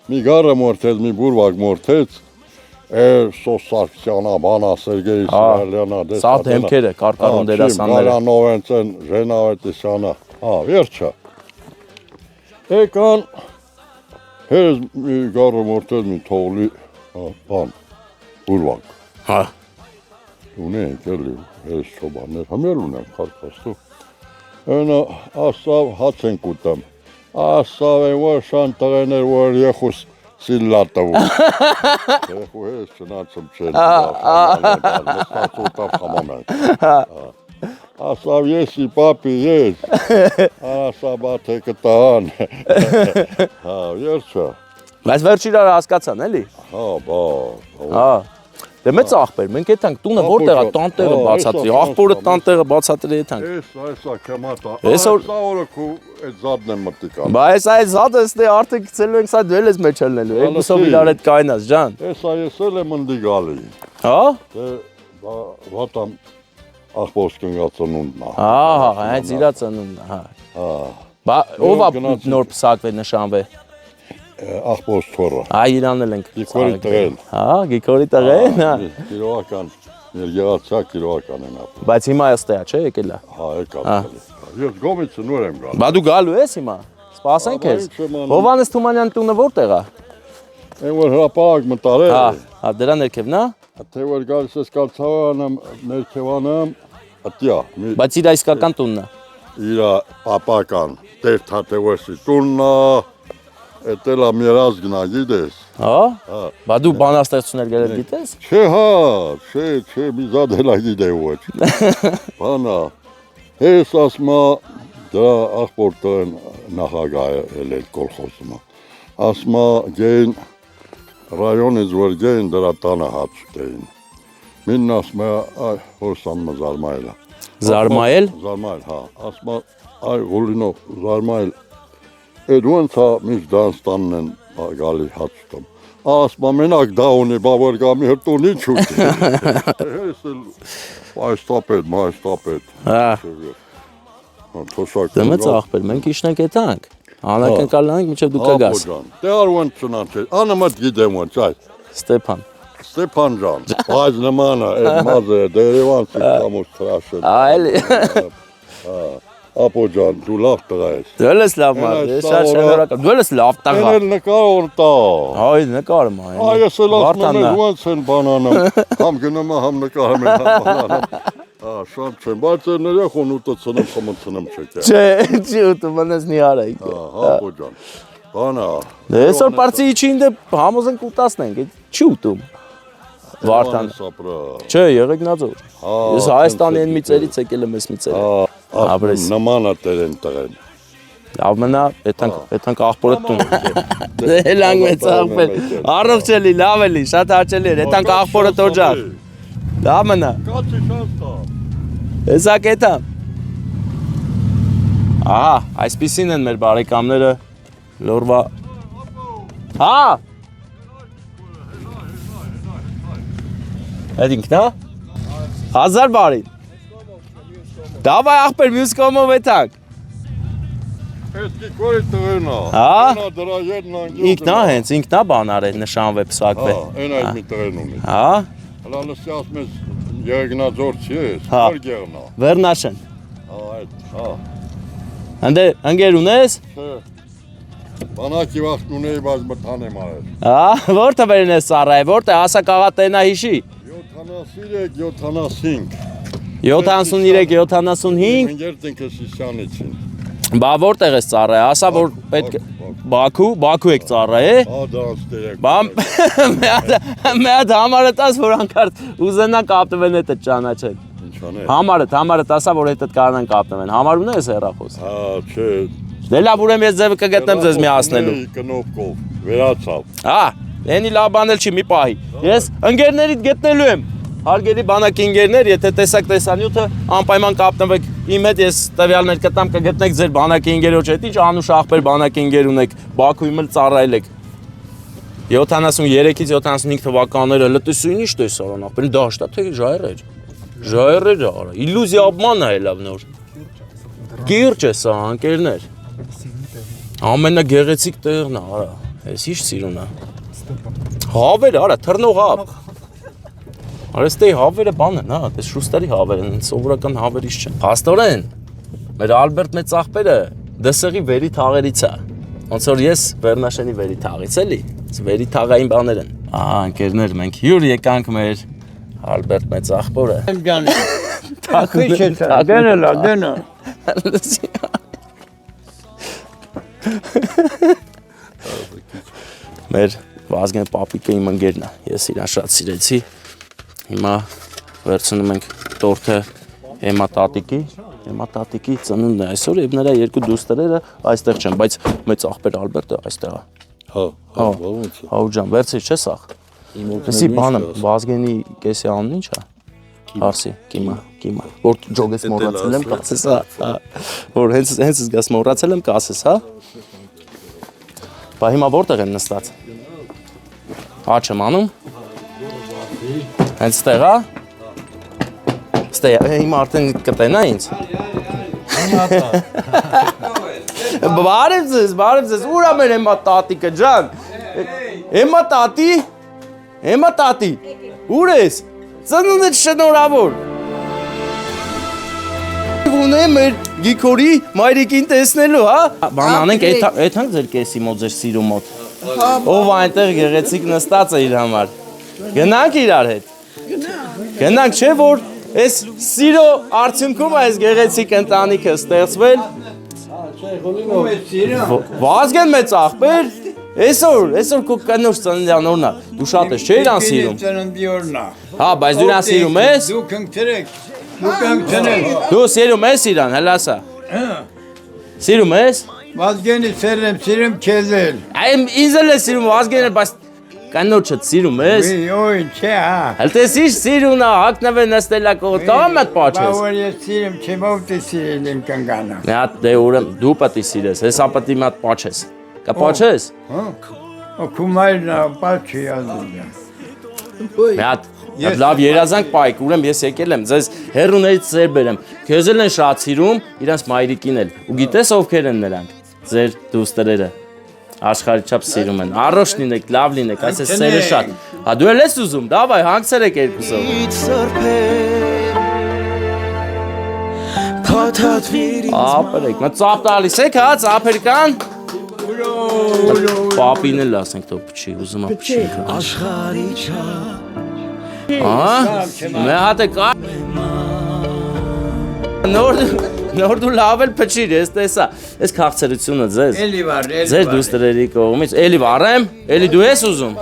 Մի գարը մորթեց, մի բուրվակ մորթեց, Սոսարքսյանա, բանա, Սերգեյ Իսրայելյանա, Սա դեմքերը, կարկարուն դերասանները։ Գարանովենցեն, Ժենավետիսյանը, վերջը։ Եկան, հես մի գարը մորթեց, մի թողլի, բան, բուրվակ։ Հա։ Ունենք էլի, հես չոբաններ, համեր ունեմ, խարկաստու։ Այնա, ասավ, հաց ենք ուտեմ, ասավ են, որ շան տղեներ, որ եղուս սիլլատավու։ Եղու հես չնացում չեն, նստած ուտավ խամամենք։ Ասավ, եսի պապի, ես, ասավ, բաթե կտան։ Հա, երջա։ Բայց վերջ իրար հասկացան, էլի։ Հա, բա։ Հա։ Դե մեծ աղբեր, մենք եթանք տունը որտեղ է տանտեղը բացատրի, աղբորը տանտեղը բացատրի եթանք։ Այսա կեմատա, Այսօր այսա օրը քու այդ զադն եմ մտի կան։ Բայց այս զադը ստե արդեն գցելու ենք, սա դու էլ ես մեջ ելնելու, երկուսով իրար հետ կայնած, ջան։ Այսա ես էլ եմ ընդի գալի։ Հա։ Դե վատամ աղբոս կնգացնունդն է։ Հա, հենց իրա ծնունդն է, հա։ Հա։ Բա ով է նոր պսակվել նշանվե։ Աղբոս թորը։ Այ իրան էլ ենք։ Գիկորի տղեն։ Հա, Գիկորի տղեն, հա։ Կիրովական, եղացա կիրովական են ապրում։ Բայց հիմա էստե է, չէ, եկել է։ Հա, եկավ։ Ես գոմից նոր եմ գալ։ Բա դու գալու ես հիմա։ Սպասենք ես։ Հովանես Թումանյան տունը որտեղ է։ Այն որ հրապարակ մտարել։ Հա, դրա ներքևն է։ Թե որ գալիս ես կալցավանամ, ներքևանամ, ատյա։ Բայց իր իսկական տունն է։ Իրա պապական, տեր թատևոսի տուննա, էտելա մերազ գնա գիտես։ Հա։ Բա դու բանաստեղծություններ գրել գիտես։ Չէ, հա, չէ, մի զադելա գիտե ոչ։ Բանա, ես ասմա դրա աղբորտեն նախագահ էլ էլ կոլխոսումա։ Ասմա գեին ռայոնից որ գեին դրա տանը հաց դեին։ Մին ասմա որ սանմա զարմայելա։ Զարմայել։ Զարմայել, հա, ասմա այ գոլինով զարմայել։ Այդ ոնց է միշտ դանստանն են գալի հաց տում։ Ասմա մենակ դա ունի, բա որ գամի հրտունի չուտի։ Ես էլ այստապետ, մայստապետ։ Հա։ Թոշակ։ Դե մեծ աղբեր, մենք իշնենք եթանք։ Անակնկալանք մինչև դու կգաս։ Դե արուանց չնանց, անամատ գիտեմ ոնց այ։ Ստեփան ջան, բայց նմանը, այդ մազը դերևանցի կամոս տրաշել։ Այլի։ Ապո ջան, դու լավ տղա ես։ Դու ես լավ մարդ, ես շատ շնորհակալ։ Դու ես լավ տղա։ Էլ նկարոն տա։ Այ նկարում այն։ Այ ես էլ ասում եմ ոնց են բանանում։ Համ գնում եմ, համ նկարում եմ, համ բանանում։ Շատ չեմ, բայց ներեխոն ուտացնեմ, խմցնեմ չեկա։ Չի ուտում, անես մի արայք։ Ապո ջան, բանա։ Դե այսօր պարծի իչինը համոզենք ուտասնենք, չի ուտում։ Վարդան։ Չէ, Եղեգնաձոր։ Ես Հայաստանի այն միծերից եկել եմ ես միծերը։ Ապրես։ Նմանա տերեն տղեն։ Ամենա, էթանք աղբորը տուն։ Դե լանգ մեծ աղբեր։ Առողջ էլի, լավ էլի, շատ հաճելի էր, էթանք աղբորը տոջախ։ Ամենա։ Կացի շանստա։ Հեսա կետա։ Ահա, այսպիսին են մեր բարեկամները լորվա։ Հա։ Այդ ինքն է։ 1000 բարի։ Դավայ աղբեր մյուս կողմով էթանք։ Ես Գիկորի տղեն է։ Հա։ Դրա երն անգյուտ։ Ինքն է հենց, ինքն է բանար է նշանվե պսակվե։ Այն այդ մի տղեն ունի։ Հա։ Հլա լսի ասում ես Եղեգնաձորցի ես, Հա։ որ գեղնա։ Վերնաշեն։ Այդ, հա։ Հանդե ընկեր ունես։ Չէ։ Բանակի վաղտ ունեի, բայց մտան եմ արել։ Հա, որտե վերին ես ծառայ, որտե ասակ աղա տենա հիշի։ 73, 75։ 73, 75։ Ընկերտ ինքը Սիսյանիցին։ Բա որտեղ ես ծառայ, ասա որ պետք Բաքու եք ծառայ, է։ Հա, դրանց տերեք։ Բա մի հատ համարը տաս, որ անկարդ ուզենա կապտվեն հետը ճանաչեն։ Ինչ անե։ Համարը տասա, որ հետը կարանան կապտվեն։ Համար ունես հեռախոս։ Հա, չէ։ Դե լավ, ուրեմն ես ձևը կգտնեմ ձեզ միացնելու։ Կնոպկով, վերացավ։ Հա, էնի լավ բան էլ չի, մի պահի։ Ես ընկերներիդ գտնելու եմ։ Հարգելի բանակի ընկերներ, եթե տեսակ տեսանյութը անպայման կապտնվեք իմ հետ, ես տվյալներ կտամ կգտնեք ձեր բանակի ընկերոջ հետ, ինչ անուշ աղբեր բանակի ընկեր ունեք, Բաքուում էլ ծառայել եք։ 73-ից 75 թվականները լտեսույն ինչ տեսարան, ապեն դաշտա թե ժայռեր արա, իլյուզիա обмана է լավ նոր։ Կիրճ է սա, անկերներ։ Ամենագեղեցիկ տեղն է, արա, ես ինչ սիրուն է։ Հավեր, արա, թռնող հավ։ Արա, ստեի հավերը բան են, հա, տես շուստերի հավեր են, սովորական հավերից չեն։ Փաստորեն, մեր Ալբերտ մեծ աղբերը դսեղի վերի թաղերից է։ Ոնց որ ես Վերնաշենի վերի թաղից էլի, վերի թաղային բաներ են։ Ահա, անկերներ, մենք հյուր եկանք մեր Ալբերտ մեծ աղբորը։ Դենը։ Մեր Վազգեն պապիկը իմ ընկերն է, ես իրան շատ սիրեցի։ Հիմա վերցնում ենք տորթը Հեմատատիկի ծնունդն է այսօր եւ նրա երկու դուստերերը այստեղ չեն, բայց մեծ աղբեր Ալբերտը այստեղ է։ Հա, ոնց է։ Հա ջան, վերցրի չես ախ։ Էսի բանը Վազգենի կեսի անունն ի՞նչ է։ Արսի, կիմա։ Որ ջոգես մոռացել եմ, կասես, հա։ Որ հենց զգաս մոռացել եմ, կասես, հա։ Բա հիմա որտեղ են նստած։ Հա չեմ անում։ Հենց ստեղ, հա։ Ստեղ, հիմա արդեն կտենա ինձ։ Բարև ձեզ, ուր է մեր հեմատատիկը ջան։ Հեմատատի, ուր ես։ Ծնունդդ շնորհավոր։ Ունեմ մեր Գիքորի մայրիկին տեսնելու, հա։ Բան անենք, այդանք ձեր կեսի մոտ ձեր սիրո մոտ։ Ով այնտեղ գեղեցիկ նստած է իր համար։ Գնանք իրար հետ։ Գնանք, չէ՞ որ այս սիրո արդյունքում այս գեղեցիկ ընտանիքը ստեղծվել։ Վազգեն մեծ աղբեր, այսօր քո կնոջ ծննդյան օրն է, դու շատ ես չէ իրան սիրում։ Ծննդի օրն է։ Հա, բայց դու իրան սիրում ես։ Դուք ընկերեք։ Դուք ընկերեք։ Դու սիրում ես իրան, հələ ասա։ Սիրում ես։ Վազգենի սիրում քեզ էլ։ Այ ինձ էլ է սիրում Վազգենը, բայց կնոջդ սիրում ես։ Ոյ, չէ, հա։ Հəլ տեսի սիրուն է, հակնվե նստելա կողոտ, կաղա մատ պաչես։ Բա որ ես սիրում չեմ, ով դե սիրել եմ կնգանը։ Մի հատ դե ուրեմ դու պատի սիրես, հեսա պատի մատ պաչես։ Կա պաչես։ Հա։ Քումայրն պաչի ազդում։ Մի հատ լավ երազանք պայք, ուրեմ ես եկել եմ, ձեզ հերուներից ձեր բերեմ, քեզ էլ են շատ սիրում, իրանց մայրիկին էլ, ու գիտես ովքեր են նրանք, ձեր դուստերերը, աշխարհի չափ սիրում են, առողջ լինեք, լավ լինեք, այսպես սերը շատ, հա դու էլ ես ուզում, դավայ, հանգցրեք երկուսով։ Ապրեք, մա ծապ տալիս եք, հա, ծապեր կան։ Պապին էլ ասենք թող փչի, ուզում է փչի։ Աշխարհի չափ Մի հատ է կա Նոր դու լավ էլ փչիր, ես տեսա Ես քաղցրությունը ձեզ Ձեր դուստրերի կողմից Էլի վարեմ, էլի դու ես ուզում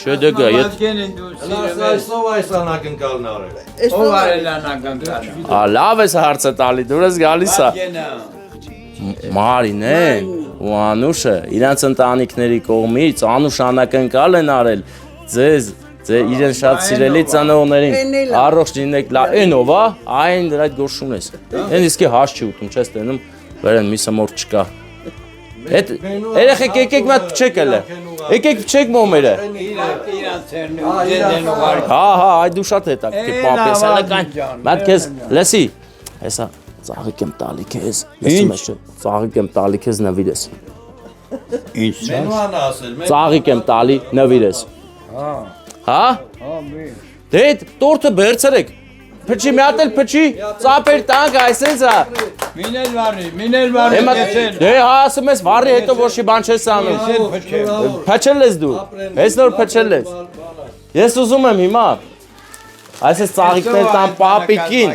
Չէ դե գա Ով այս անակնկալն արել Ով արել անակնկալը Լավ ես հարցը տալի, դու ես գալիս է Մարինեն ու Անուշը իրանց ընտանիքների կողմից Անուշ անակնկալ են արել Ձեզ իրեն շատ սիրելի ծանողներին առողջ լինեք այնով է այն դրա այդ գործ ունես այն իսկի հաշ չի ուտում չես տենում վերեն մի սմոր չկա այդ երեխեք եկեք մատ փչեք էլը եկեք փչեք մոմերը հա այդ դու շատ հետաքրքիր պապես հալական մատ քեզ լսի հեսա ծաղիկ եմ տալի քեզ լսում ես ծաղիկ եմ տալի քեզ նվիրես Ինչ Մենուանը ասել ծաղիկ եմ տալի նվիրես Հա? Դե տորթը բերցրեք Փչի մի հատ էլ փչի ծապեր տանք այսպես է Մինել վարի Դե հա ասում ես վարի հետո ոչ մի բան չես անում Փչել ես դու Ես նոր փչել ես Ես ուզում եմ հիմա Այսպես ծաղիկներ տան պապիկին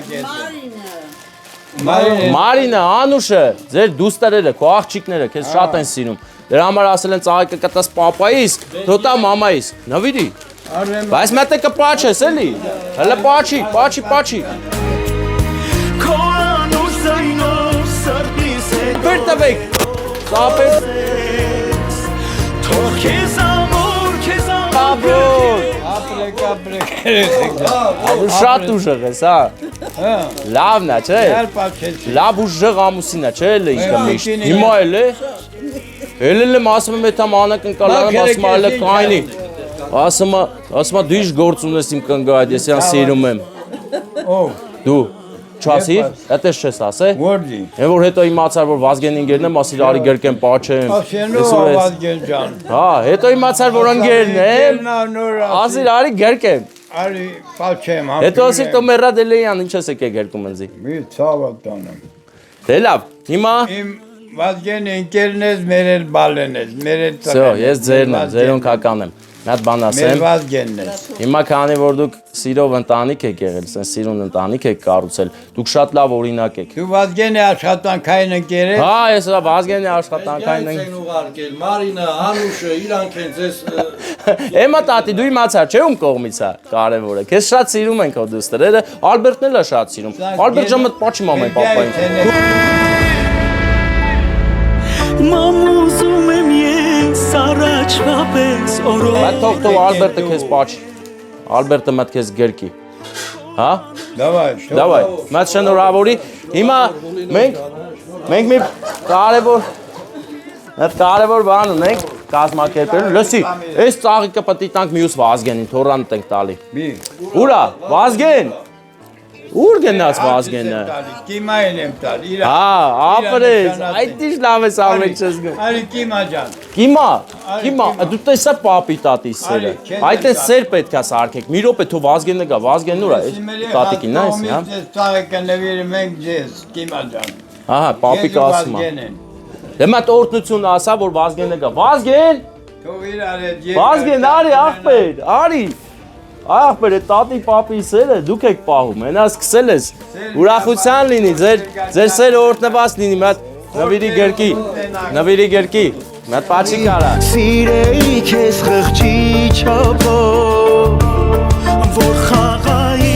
Մարինը, Անուշը, ձեր դուստերերը, քո աղջիկները, քեզ շատ են սիրում Դրա համար ասել են ծաղիկը կտաս պապայիս, թոտա մամայիս, նվիրի Բայց մետը կպաչես էլի, հələ պաչի Քո անուշ զայնով սրտիս հետ Բեր տվեք, ծապեր Թող քեզ ամոր Ապրոն Ապրեք Շատ ուժեղ ես, հա Լավն է, չէ Լավ ուժեղ ամուսին է, չէ էլ է ինքը միշտ Հիմա էլ է Ելել եմ ասում եմ այդ անակնկալարը ասում այլ կայնի։ Ասում դու ինչ գործ ունես իմ կնգայդ, ես յան սիրում եմ։ Ով։ Դու չասի, այդպես չես ասե։ Որդի։ Եմ որ հետո իմացար որ Վազգեն ինգերն եմ, ասի արի գրկեմ պաչեմ։ Ասենու Վազգեն ջան։ Հա, հետո իմացար որ ընկերն եմ։ Ասի արի գրկեմ։ Արի պաչեմ։ Հետո ասի տո մեռա դելեյան, ինչ ես եկե գրկում ինձի։ Մի ցավը տանեմ։ Դե լավ, հիմա Իմ Վազգեն ընկերն ես, մեր էլ բալեն ես, մեր էլ Սո, ես ձերն եմ, ձերուն կական եմ։ Մատ բան Մեր ասեմ։ Վազգենն ես։ Հիմա քանի որ դուք սիրով ընտանիք եք եղել, sense սիրուն ընտանիք եք կառուցել, դուք շատ լավ օրինակ եք։ Դու Վազգենի աշխատանքային ընկեր ես։ Հա, ես Վազգենի աշխատանքային Են ուղարկել Մարինա, Անուշը, իրանք են ձեզ Էմա տատի դու իմացար, չէ՞ ում կողմից է կարևորը։ Քեզ շատ սիրում են քո դուստրերը, Ալբերտն էլ է շատ սիրում։ Ալբերտ ջան մտ պաչի մամայի պապային։ Մամուզում եմ ես առաջվա պես օրով Մատ թող Ալբերտը քեզ պաչի։ Ալբերտը մատ քեզ գրկի։ Հա? Դավայ, մատ շնորհավորի։ Հիմա մենք մի կարևոր բան ունենք կազմակերպելու։ Լսի, այս ծաղիկը պետք է տանք մյուս Վազգենին, թորան տենք տալի։ Մի։ Ուրա, Վազգեն։ Ուր գնաց Վազգենը։ Կիմային եմ տալ, իրա։ Հա, ապրես, այդ ինչ լավ ես ամեն չես գը։ Արի կիմա ջան։ Կիմա, դու տեսա պապի տատի սերը։ Այդ է սեր պետք է սարքեք։ Մի րոպե թող Վազգենը գա, Վազգենն ուրա, տատիկին նայես, հա։ Ես ծաղիկը նվիրը մենք ձեզ, կիմա ջան։ Ահա, պապիկը ասում է։ Դե մատ օրտնություն ասա, որ Վազգենը գա։ Վազգեն։ Թող իրար հետ Վազգեն, արի աղբեր, արի։ Աղբեր, այդ տատի պապի սերը դուք եք պահում, հենա սկսել ես։ Ուրախության լինի, ձեր սերը օրտնված լինի, մատ նվիրի գրկի, մատ պաչի կարա։ Սիրեի քեզ խղճի չափով որ խաղայի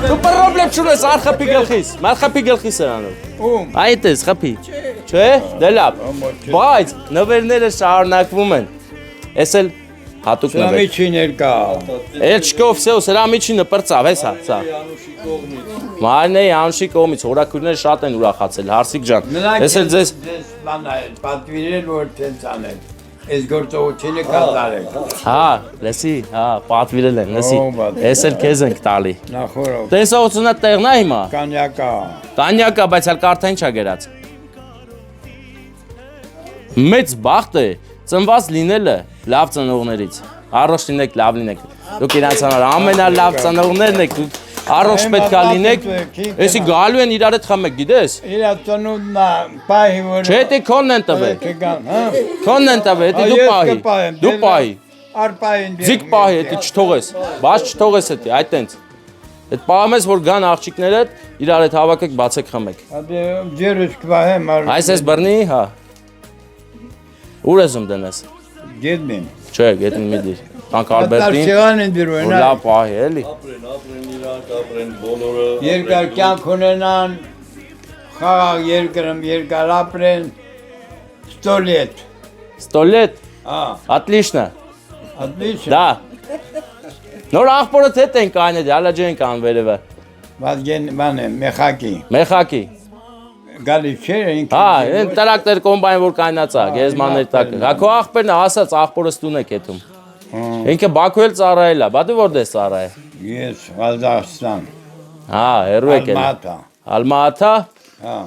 Դու պրոբլեմ չունես, ար խփի գլխիս, մատ խփի գլխիս սրանով։ Ում։ Այդ ես խփի։ Չէ, դե լավ։ Բայց նվերները շարունակվում են։ Էս էլ հատուկ Սրա նվեր։ միջին երկա։ Էլ չկով սեո, սրա միջինը պրծավ, հեսա, սա։ Մարնե Անուշի կողմից հորաքույրները շատ են ուրախացել, Հարսիկ ջան։ Ես էլ ձեզ պատվիրել որ տենց անել։ Այս գործողությունը կատարել։ Հա, լսի, հա, պատվիրել են, լսի։ Ես էլ քեզ ենք տալի։ Նախորդ Տեսողությունը տեղն է հիմա։ կանյակա։ Տանյակա, բայց հալ կարթային չա գերած։ Մեծ բախտ է ծնված լինելը լավ ծնողներից։ Առողջ լինեք, լավ լինեք։ Դուք իրանց համար ամենալավ ծնողներն եք, դուք առողջ պետքա լինեք։ Էսի գալու են իրար հետ խմեք, գիտես։ Իրա ծնունդն է, պահի որ։ Չէ, դե քոնն են տվել։ Կգան, հա։ Քոնն են տվել, դե դու պահի։ Դու պահի։ Արպային։ Ձիգ պահի, դե չթողես։ Բաց չթողես էդի, այդ տենց։ Այդ պահում ես որ գան աղջիկները իրար հետ հավաքեք, բացեք խմեք։ Ադե ջերուս կվահեմ ար։ Այս էս բռնի, հա։ Ուր ես ում դնես։ Գետմին։ Չէ, գետին մի դիր։ Տանք Ալբերտին։ Տարշեղան են դրում, Որ լավ պահի, էլի։ ապրեն իրանք, ապրեն բոլորը Երկար կյանք ունենան, խաղաղ երկար ապրեն, ստոլետ։ Ստոլետ։ Հա, Отлично։ отлично։ Да։ Նոր աղբորդ հետ ենք այնեդ, հալա ջենք անվերևը։ Վազգեն բան է, մեխակի։ Մեխակի։ Գալիս չէ ինքը։ Հա, այն տրակտեր կոմբայն որ կայնած է, գեզմաններ տակ։ Հա քո աղբերն է ասած աղբորս տուն է կետում։ Ինքը Բաքու էլ ծառայել է, բա դու որտես ծառայ։ Ես Ղազախստան։ Հա, հերու եկել։ Ալմատա։ Ալմատա։ Հա։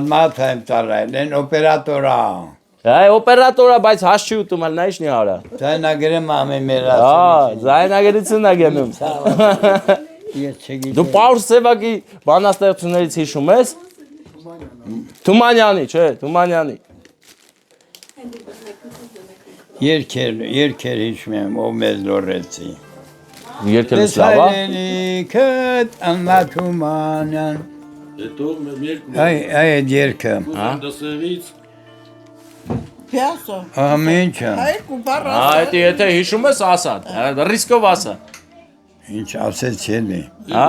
Ալմատա եմ ծառայել, են օպերատորա։ Այ օպերատորա, բայց հաս չի ուտում, ալ նա ինչ նի արա։ Ձայնագրեմ ամեն մեր Հա, զայնագրությունն է գնում։ Ես չգիտեմ։ Դու Պաուլ Սևակի բանաստեղծություններից հիշում ես։ Թումանյանի, չէ, Թումանյանի։ Երկեր հիշում եմ, ով մեզ լորեցի։ Երկել սլավա։ Քետ անմատումանյան։ Հետո մեր երկու Այդ երկը։ դասերից Piazza. Ամենչը։ Այդ եթե հիշում ես ասա, ռիսկով ասա։ Ինչ ասեց չելի։ Հա։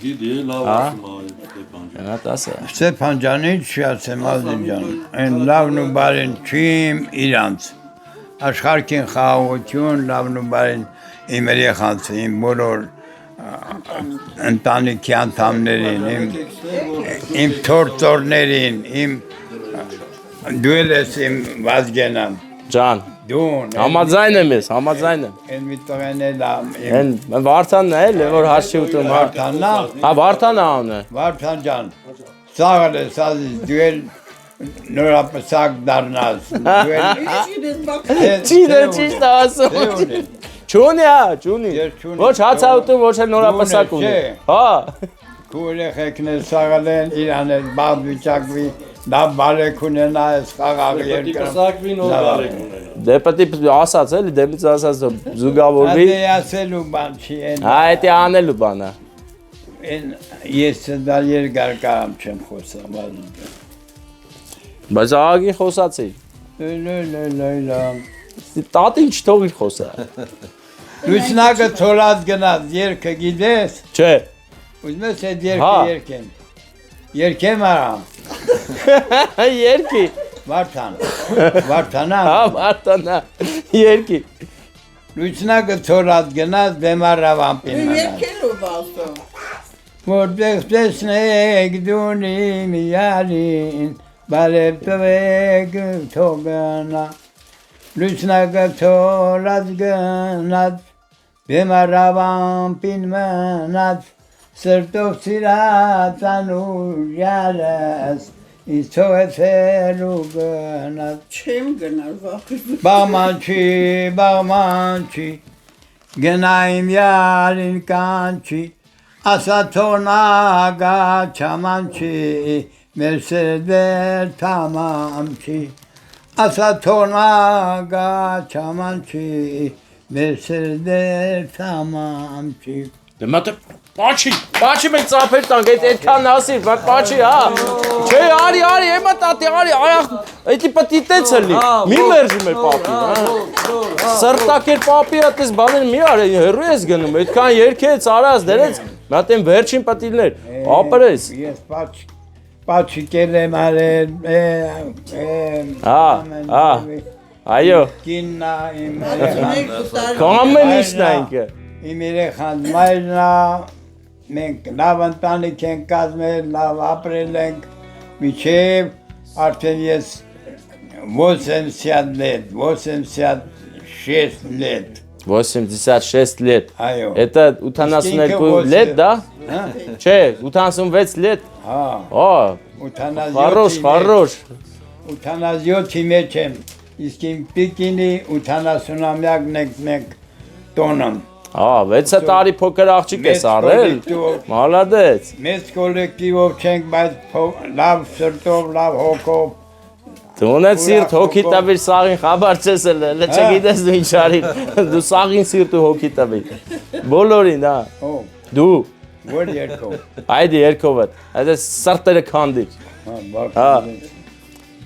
գիտի լավ ասում է Ստեփան Նա տասը։ Ստեփան ջան, ինչ ասեմ Ազիզ ջան։ Այն լավն ու բարին չիմ իրանց։ Աշխարհին խաղաղություն, լավն ու բարին իմ երեխաց, իմ բոլոր ընտանիքի անդամներին, իմ թորտորներին, իմ դու ես իմ Վազգենան, Ջան, դուն, համաձայն եմ ես, համաձայն եմ։ են մի տղեն էլ իմ Են Վարդանն է, էլ որ հաշի ուտում։ Վարդանն է, Հա, Վարդանը անունը։ Վարդան ջան, սաղել ես ազիզ, դու էլ նորապսակ դառնաս, դու էլ Չիդը ճիշտ ասում։ Չունի, հա, չունի։ Ոչ հաց ուտում, ոչ էլ նորապսակ ունի։ Հա։ քու երեխեքն էլ սաղել են, իրան էլ բաղ վիճակվի, լավ բարեք ունենա ես խաղաղ երկրում։ Սակվին ով բարեք ուներ։ Դե պետք է ասած էլի, դեմից ասած զուգավորվի։ Ադե ասելու բան չի են։ Հա, դա անելու բան է։ Են ես դա երկար կարամ չեմ խոսում, Բայց աղագին խոսացի։ լա։ Տատին չթողիր խոսա։ Լուսնակը թորած գնաց երկը գիտես։ Չէ։ Ուզում ես այդ Հա։ երկը երկեն։ Երկեմ արամ։ Երկի։ Վարդանա։ Հա, Վարդանա։ Երկի։ Լուսնակը թորած գնաց բեմարավ ամպին մնաց։ Երկելով ասում։ Որտեղ տեսնեք դունի միալին, բարև տվեք թողնա, լուսնակը թորած գնաց, բեմարավ ամպին մնաց, սրտով սիրած անուժյալս, ինձ թողեցելու գնաց, Չեմ գնալ վախի։ բաղման չի, գնայիմ յալին կանչի, ասա թոնագա չամանչի, մեր սերդեր թամանչի, ասա թոնագա չամանչի, մեր սերդեր թամանչի։ Դե մատը Պաչի մենք ծափեր տանք, այդքան ասիր, պաչի, հա։ Չէ, արի, եմա տատի, արի, այդի պտիտեց էլի, մի մերժի մեր պապի, հա։ Սրտակեր պապի հատես բաներ մի արի, հեռու ես գնում, այդքան երկեց, արած, դերեց, մատ են վերջին պտիլներ, ապրես։ Ես պաչիկել եմ արել, Հա, այո, կիննա իմ կամեն իշն այնքը։ Իմ երեխան մայրնա, մենք լավ ընտանիք ենք կազմել, լավ ապրել ենք, միջև արդեն ես 86 лет. Այո։ Это 82 лет, да? Չէ, 86 лет. Հա, 87 Хорош. 87-ի մեջ եմ, իսկ իմ պիկինի 80-ամյակն ենք մենք տոնն։ 6 տարի փոքր աղջիկ ես առել։ Մալադեց։ Մեծ կոլեկտիվով չենք, բայց լավ սրտով, լավ հոգով։ Դու ունես սիրտ հոգի տավիր սաղին խաբար չես էլ, չգիտես դու ինչ արիր, դու սաղին սիրտ ու հոգի տավիր, բոլորին, հա, դու, որ երկով, այդի երկով է, այդ է սրտերը կանդիր,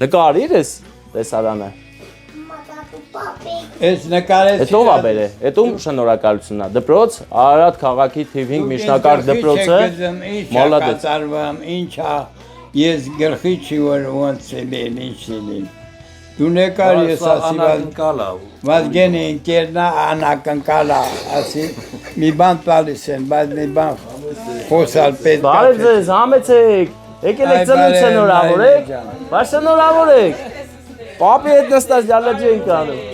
նկարիր ես տեսարանը, ես նկարեցի, էդ ով աբեր է, էդ ում շնորակալությունն է, դպրոց, Արարատ քաղաքի թիվ 5 միջնակարգ դպրոցը, մալադեց, ինչա, ես գլխի չի որ ոնց էլին, ինչ էլին, դու նեկար ես ասի Վազգենի ընկերնա անակնկալա, ասի մի բան տալիս են, բայց մի բան խոսալ պետք է։ Բարև ձեզ, համեցեք, եկել եք ծնունդ շնորհավորեք, բայց շնորհավորեք, պապի հետ նստած յալաջի ենք անում,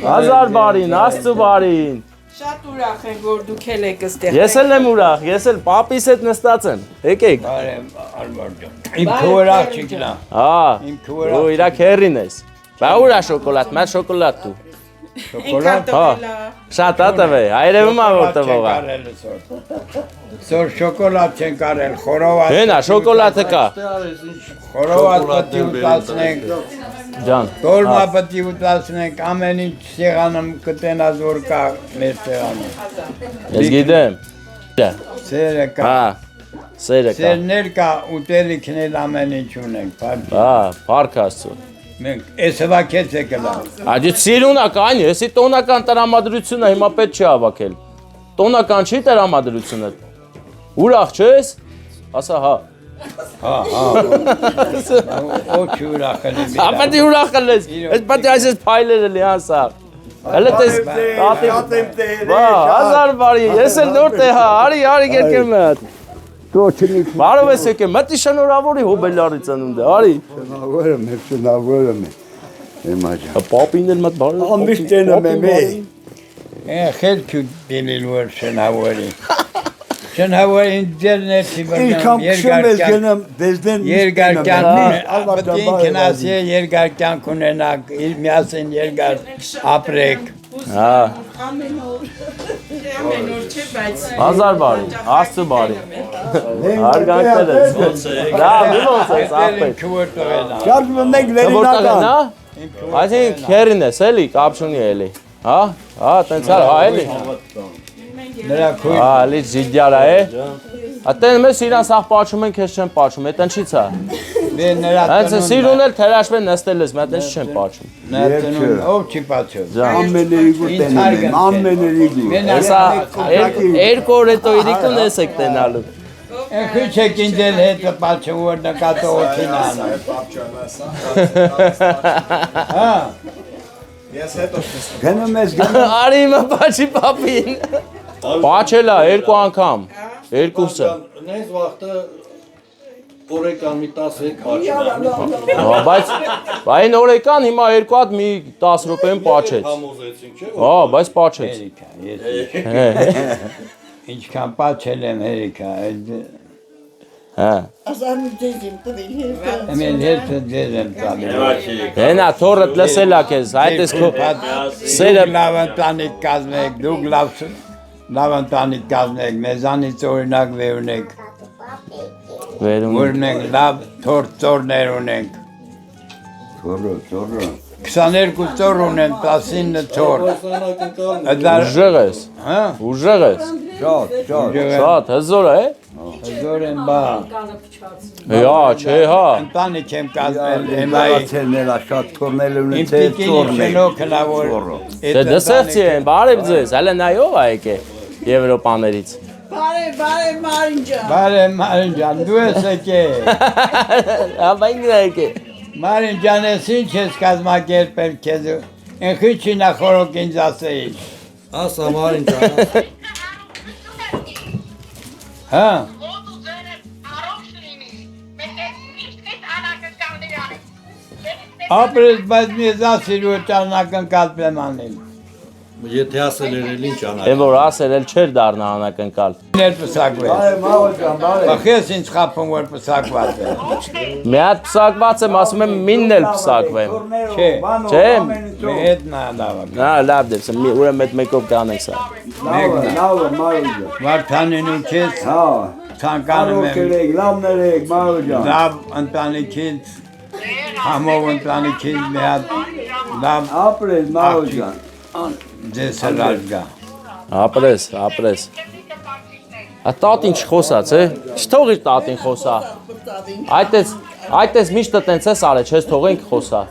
հազար բարին, աստծու բարին, Շատ ուրախ եմ, որ դուք էլ եք ստեղ։ ես էլ եմ ուրախ, ես էլ պապիս հետ նստած եմ, եկեք, Բարև Ալբարդյան, իմ քորակ չգնա, դու իրա քերին ես, բա ուրա շոկոլադ, մա շոկոլադ դու, շոկոլադ, շատ ատավ է, այրևում ա որ տվողա, սոր շոկոլադ չեն կարել, խորոված, հենա շոկոլադը կա, խորոված պտի ուտացնենք, ջան, տոլմա պտի ուտացնենք, ամեն ինչ սեղանում կտենազ որ կա մեր սեղանում, ես գիտեմ, սերը կա, սերը կա, սերներ կա, ուտելիքն էլ ամեն ինչ ունենք, պարկ աստծու, մենք ես հվակեց է կլա, Աջի սիրունական, եսի տոնական տրամադրությունը հիմա պետք չի հավաքել, տոնական չի տրամադրությունը, ուրախ չես, ասա հա, ոչ ուրախել եմ Ապետի ուրախել ես, ես պետք է այսպես փայլերը լի հասա, հələ տես, տատիմ տե, հազար բարի, ես էլ նոր տե հա, արի գերկեմ է հատ, Տոչնիկ Բարով ես եկել, մտի շնորհավորի հոբելարի ծնունդը, արի։ շնորհավորում եմ, շնորհավորում եմ։ Եմաջա։ Պապին էլ մտ բարով։ Ամիշ տենում եմ։ Խելք ու դիլիլ որ շնորհավորի։ Շնորհավորին ձերնեցի բռնում երկար կյանք երկար կյանք ունենաք, միասին երկար ապրեք։ Հա։ Հազար բարի, աստծո բարի։ Հարգանքներ ես։ Դա ոնց է, ապեր։ Շարժվում ենք լերինական։ Այսինքն քերին ես, էլի, կապ չունի էլի։ Հա, տենց հա էլի։ Նրա քույր։ Հա, էլի զիդյարա է։ Ատեն մեզ իրան սաղ պաչում են, քեզ չեն պաչում, էտեն չից է։ Հենց սիրուն էլ թերաշվեն նստել ես, մատ ես չեն պաչում։ Նրա տնուն, ով չի պաչում։ Ամեներիգու տենում եմ, ամեներիգու։ Հեսա երկու օր հետո իրիկուն ես եք տենալու։ Քույչ եք ինձել հետը պաչում, որ նկատողություն անում։ Հա։ Ես հետո գնում ես գնում։ Արի իմը պաչի պապին։ Պաչելա երկու անգամ, երկուսը։ Նենց վաղտը օրեկան մի 10 պաչում։ Բայց այն օրեկան հիմա երկու հատ մի 10 րոպեում պաչեց։ Համոզեցինք, չէ՞։ Հա, բայց պաչեց։ Ինչքան պաչել եմ հերիքա, Հա։ Ամեն հետը ձեզ եմ տալի։ Հենա թորդ լսելա քեզ, այդ ես քո Սերը լավ ընտանիք կազմեք, դուք լավ ընտանիք կազմեք, մեզանից օրինակ վերունեք, վերում։ որ մենք լավ ծորներ ունենք։ Ծորը։ 22 ծոր ունեմ, 19 ծոր։ Ուժեղ ես։ Հա։ Ուժեղ ես։ Շատ, հզոր է։ Հզոր եմ բա։ Հա, չէ, հա։ Ընտանիք եմ կազմել, հիմայի։ Նելա շատ թորնել Իմ ունեցել տիկին շնոքն ա որ։ Դե դսեղցի են, բարև ձեզ, հələ նայով ա եկե Եվրոպաներից։ Բարև Մարինջան։ Բարև Մարինջան, դու ես եկել։ Աբա ինքն եկե։ Մարինջան, ես ինչ ես կազմակերպել քեզ։ Ընխիչի նախորոք ինձ ասեիր։ Ասա Մարինջան։ Հա։ Ապրես, բայց մեզ ասիր որ ճաննակնկալ պեմ անել։ Եթե ասել էր ինչ անա։ Էն որ ասել էլ չէր դառնա անակնկալ։ Ներ պսակվես։ Ախես ինձ խապում որ պսակված է։ Մի հատ պսակված եմ, ասում եմ մինն էլ պսակվեմ։ Չէ։ Չէ։ Մի հետ նա լավ։ Հա, լավ դեպս, ուրեմն այդ մեկով կանենք սա։ Լավ, Մարուջա։ Վարդանին ու քեզ Հա, ցանկանում եմ լավներ եք, Մարուջան։ լավ ընտանիքից համով ընտանիքից մի հատ լավ Ապրես, Մարուջան։ ձեզ հրաժ գա։ Ապրես։ Տատին չխոսած է, չթողիր տատին խոսա։ Այդտես միշտ տենց ես արել, չես թողենք խոսա։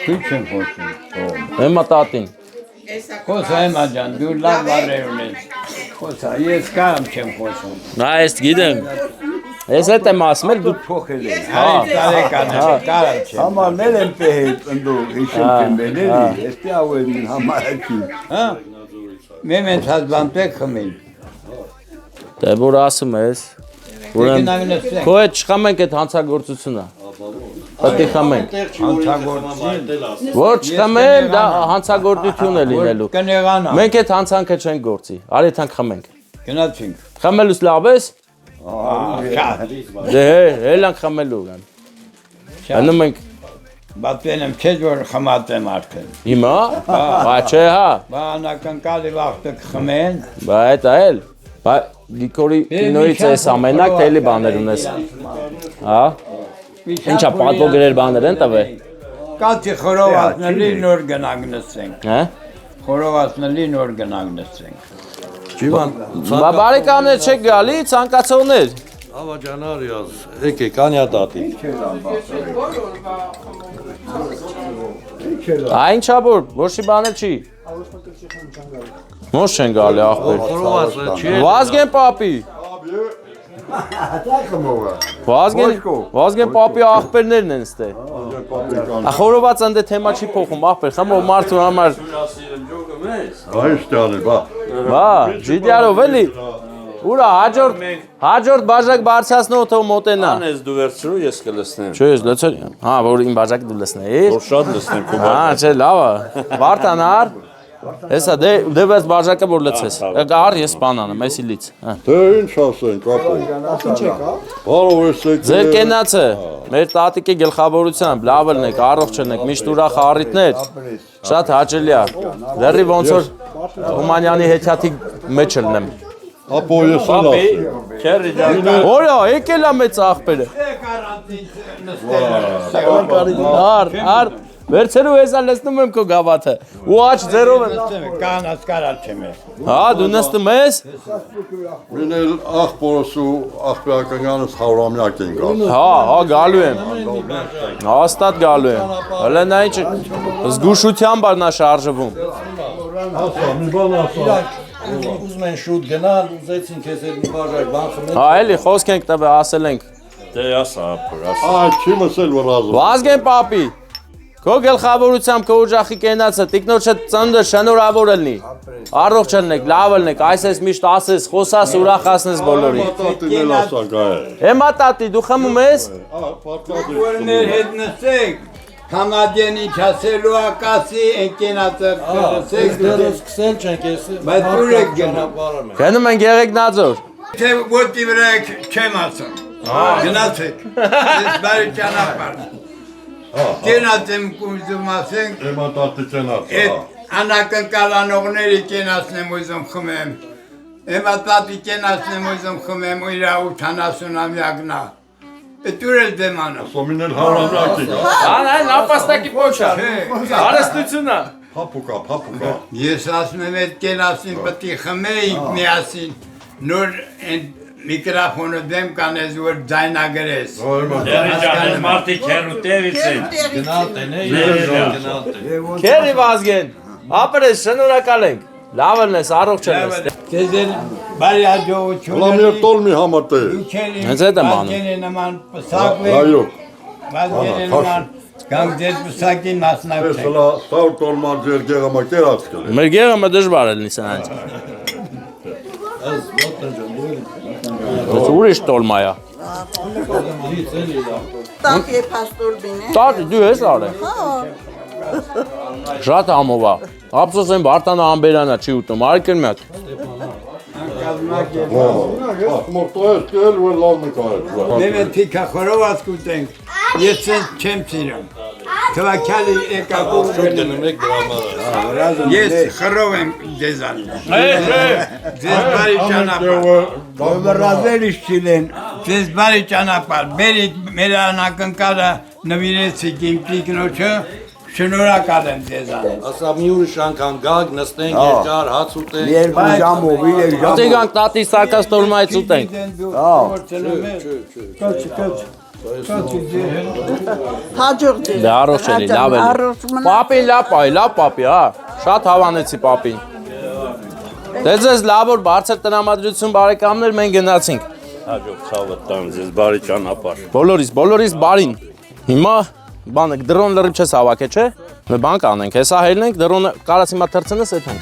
Քույչ եմ խոսում։ Հիմա տատին։ Խոսա Էմա ջան, դու լավ բառեր ունես։ Խոսա, ես կարամ չեմ խոսում։ Նա ես գիտեմ։ Ես հետ եմ ասում էլ դու Փոխել եք։ Հայ տարեկան եմ, կարամ չեմ։ Համարներ եմ պեհել, ընդու հիշում չեմ բերելի, էստի ավելին համարակի։ Հա։ Մեմենց հազբանտեք խմին։ Դե որ ասում ես, ուրեմն քո հետ չխմենք այդ հանցագործությունը։ Պետք է խմենք։ Որ չխմեմ, դա հանցագործություն է լինելու։ Կնեղանա։ Մենք այդ հանցանքը չենք գործի։ Արի թանք խմենք։ Գնացինք։ Խմելուց լավ ես։ Դե հելանք խմելու կան։ Հնում ենք Բատեն եմ չեզ որ խմատեմ արդեն։ հիմա, բա չէ հա, Բա անակնկալի վաղտը կխմեն։ բա այդ էլ, բա Գիկորի կինոից ես ամենակ թե էլի բաներ ունես։ Հա, ինչա պատվո գրեր բաներ են տվել։ Կացի խորովացնելի նոր գնանք նստենք։ Հա, Խորովացնելի նոր գնանք նստենք։ Ջիվան, բա բարեկամներ չեք գալի, ցանկացողներ։ Ava ջանարի ազ, եկեք անյա տատի։ Այնչա որ, ոչի բաներ չի։ Ոնց չեն գալի ախպեր։ Խորովածը չի։ Վազգեն պապի։ Վազգեն պապի ախպերներն են ստե։ Խորոված ընդ թեմա չի փոխում ախպեր, խմով մարդու համար։ Այս տանը, բա։ Բա, ջիդյարով էլի։ Ուրա հաջորդ բաժակ բարձրացնող թող մոտենա։ Անես դու վերցրու, ես կլսնեմ։ Չէ, ես լսել։ Հա, որ իմ բաժակը դու լսնեիր։ Որ շատ լսնեմ քո Հա, չէ, լավ է։ Վարդանար։ Հեսա դե վես բաժակը որ լցես։ Գար ես բանանը, մեսիլից։ Հա։ Դե ինչ ասենք, ապա։ Բարով եք։ Ձեր կենացը մեր տատիկի գլխավորությամբ լավ ելնեք, առողջ ելնեք, միշտ ուրախ առիթներ։ Շատ հաճելի է։ Լրի ոնց որ Թումանյանի հեքիաթի մեջ ելնեմ։ Ապո ես էլ ասեմ։ Քերի ջան։ Օրյա, եկել է մեծ աղբերը։ Արդ, վերցերու հեսա լսնում եմ քո գավաթը։ Ու աչ ձերով եմ։ Կանաց կարալ չեմ։ Հա, դու նստում ես։ Մինել աղբորս ու աղբերականյանս հարամյակ են գալ։ Հա, գալու եմ։ Հաստատ գալու եմ։ Հələ նա ինչ զգուշությամբ ա նա շարժվում։ Ասա, մի բան ասա։ Ուզում են շուտ գնալ, ուզեցին քեզ էլ մի բաժակ բան խմել։ Հա, էլի խոսք ենք տվել, ասել ենք։ Դե ասա, ասա։ Այ չի մսել որ ազում։ Վազգեն պապի։ Քո գլխավորությամբ քո ուժախի կենացը տիկնոջը ծննդը շնորհավոր ելնի։ Առողջ ելնեք, լավ ելնեք, այսպես միշտ ասես, խոսաս, ուրախացնես բոլորին։ Տատին էլ ասա գայ։ Հիմա տատի, դու խմում ես։ Որներ հետ նստեք։ Համադյանի չասելու ակասի ընկենացը կրսեք Դեռ սկսել չենք ես։ Բայց դուր եք գնա Գնում ենք Եղեգնաձոր։ Թե ոտի վրա եք չեմ ասում Գնացեք Ես բարի ճանապարհ Կենացեմ կուզում ասենք Էմա տատի կենացը։ Էդ անակնկալանողների կենացնեմ ուզում խմեմ Էմա տատի կենացնեմ ուզում խմեմ ու իրա 80-ամյակնա Դուր էլ դեմ անով Սոմինել հարամյակ է։ Անա, նապաստակի փոչա։ Արստությունա։ Փափուկա։ Ես ասում եմ այդ կենացին պետք է խմեինք միասին նոր միկրոֆոնը դեմ կանես որ ձայնագրես Մարդիկ հերու տևից են։ Գնալ տենե, գնալ տենե։ Քերի Վազգեն։ Ապրես շնորհակալ ենք։ Լավ ելնես, առողջ ելնես։ Քեզ էլ բարի հաջողություն Լամիր տոլմի համատե։ Հենց այդ եմ անում։ Վազգենի նման պսակվեք Այո։ Վազգենի նման Կամ ձեր պսակին մասնակցեք Ես հլա սավ տոլմար ձեր գեղամա կերած կել։ Մեր գեղը դժվար է լինի սրանց։ Ես ուրիշ տոլմա է։ Տակ է պաստոր բինե։ Տատի, դու ես արել։ Շատ համով է։ Ափսոս եմ Վարդանը ամբերանա չի ուտում, արքել մի հատ։ Մորտոյես կել ու լավ նկարել։ Նեմեն թիքա խորոված կուտենք Ես չեմ սիրում Թվակյալի եկակով Գնում եք դրամարը։ Ես խրով եմ ձեզան Ձեզ բարի ճանապարհ Վրազել իշչիլեն Ձեզ բարի ճանապարհ Բերիք մեր անակնկալը նվիրեցիք իմ տիկնոջը Շնորհակալ եմ ձեզան Ասա մի ուրիշ անգամ գակ, նստենք երկար, հաց ուտենք։ Երկու ժամով, իրեք ժամով Տեգանք տատի սարկած տոլմայից ուտենք։ Հաջող ձեզ։ Դե առողջ էլի, լավ էլի։ Առողջ մնա։ Պապին լավ պապի, հա։ Շատ հավանեցի պապին։ Դե ձեզ լավ որ բարձր տնամադրություն բարեկամներ մենք գնացինք։ Հաջող ցավը տան ձեզ բարի ճանապարհ։ Բոլորիս բարին։ Հիմա բանը դրոն լրիվ չես հավաքե, չէ՞։ Մի բան կանենք, հեսա հելնենք, դրոնը կարաս հիմա թրցնես այդքան։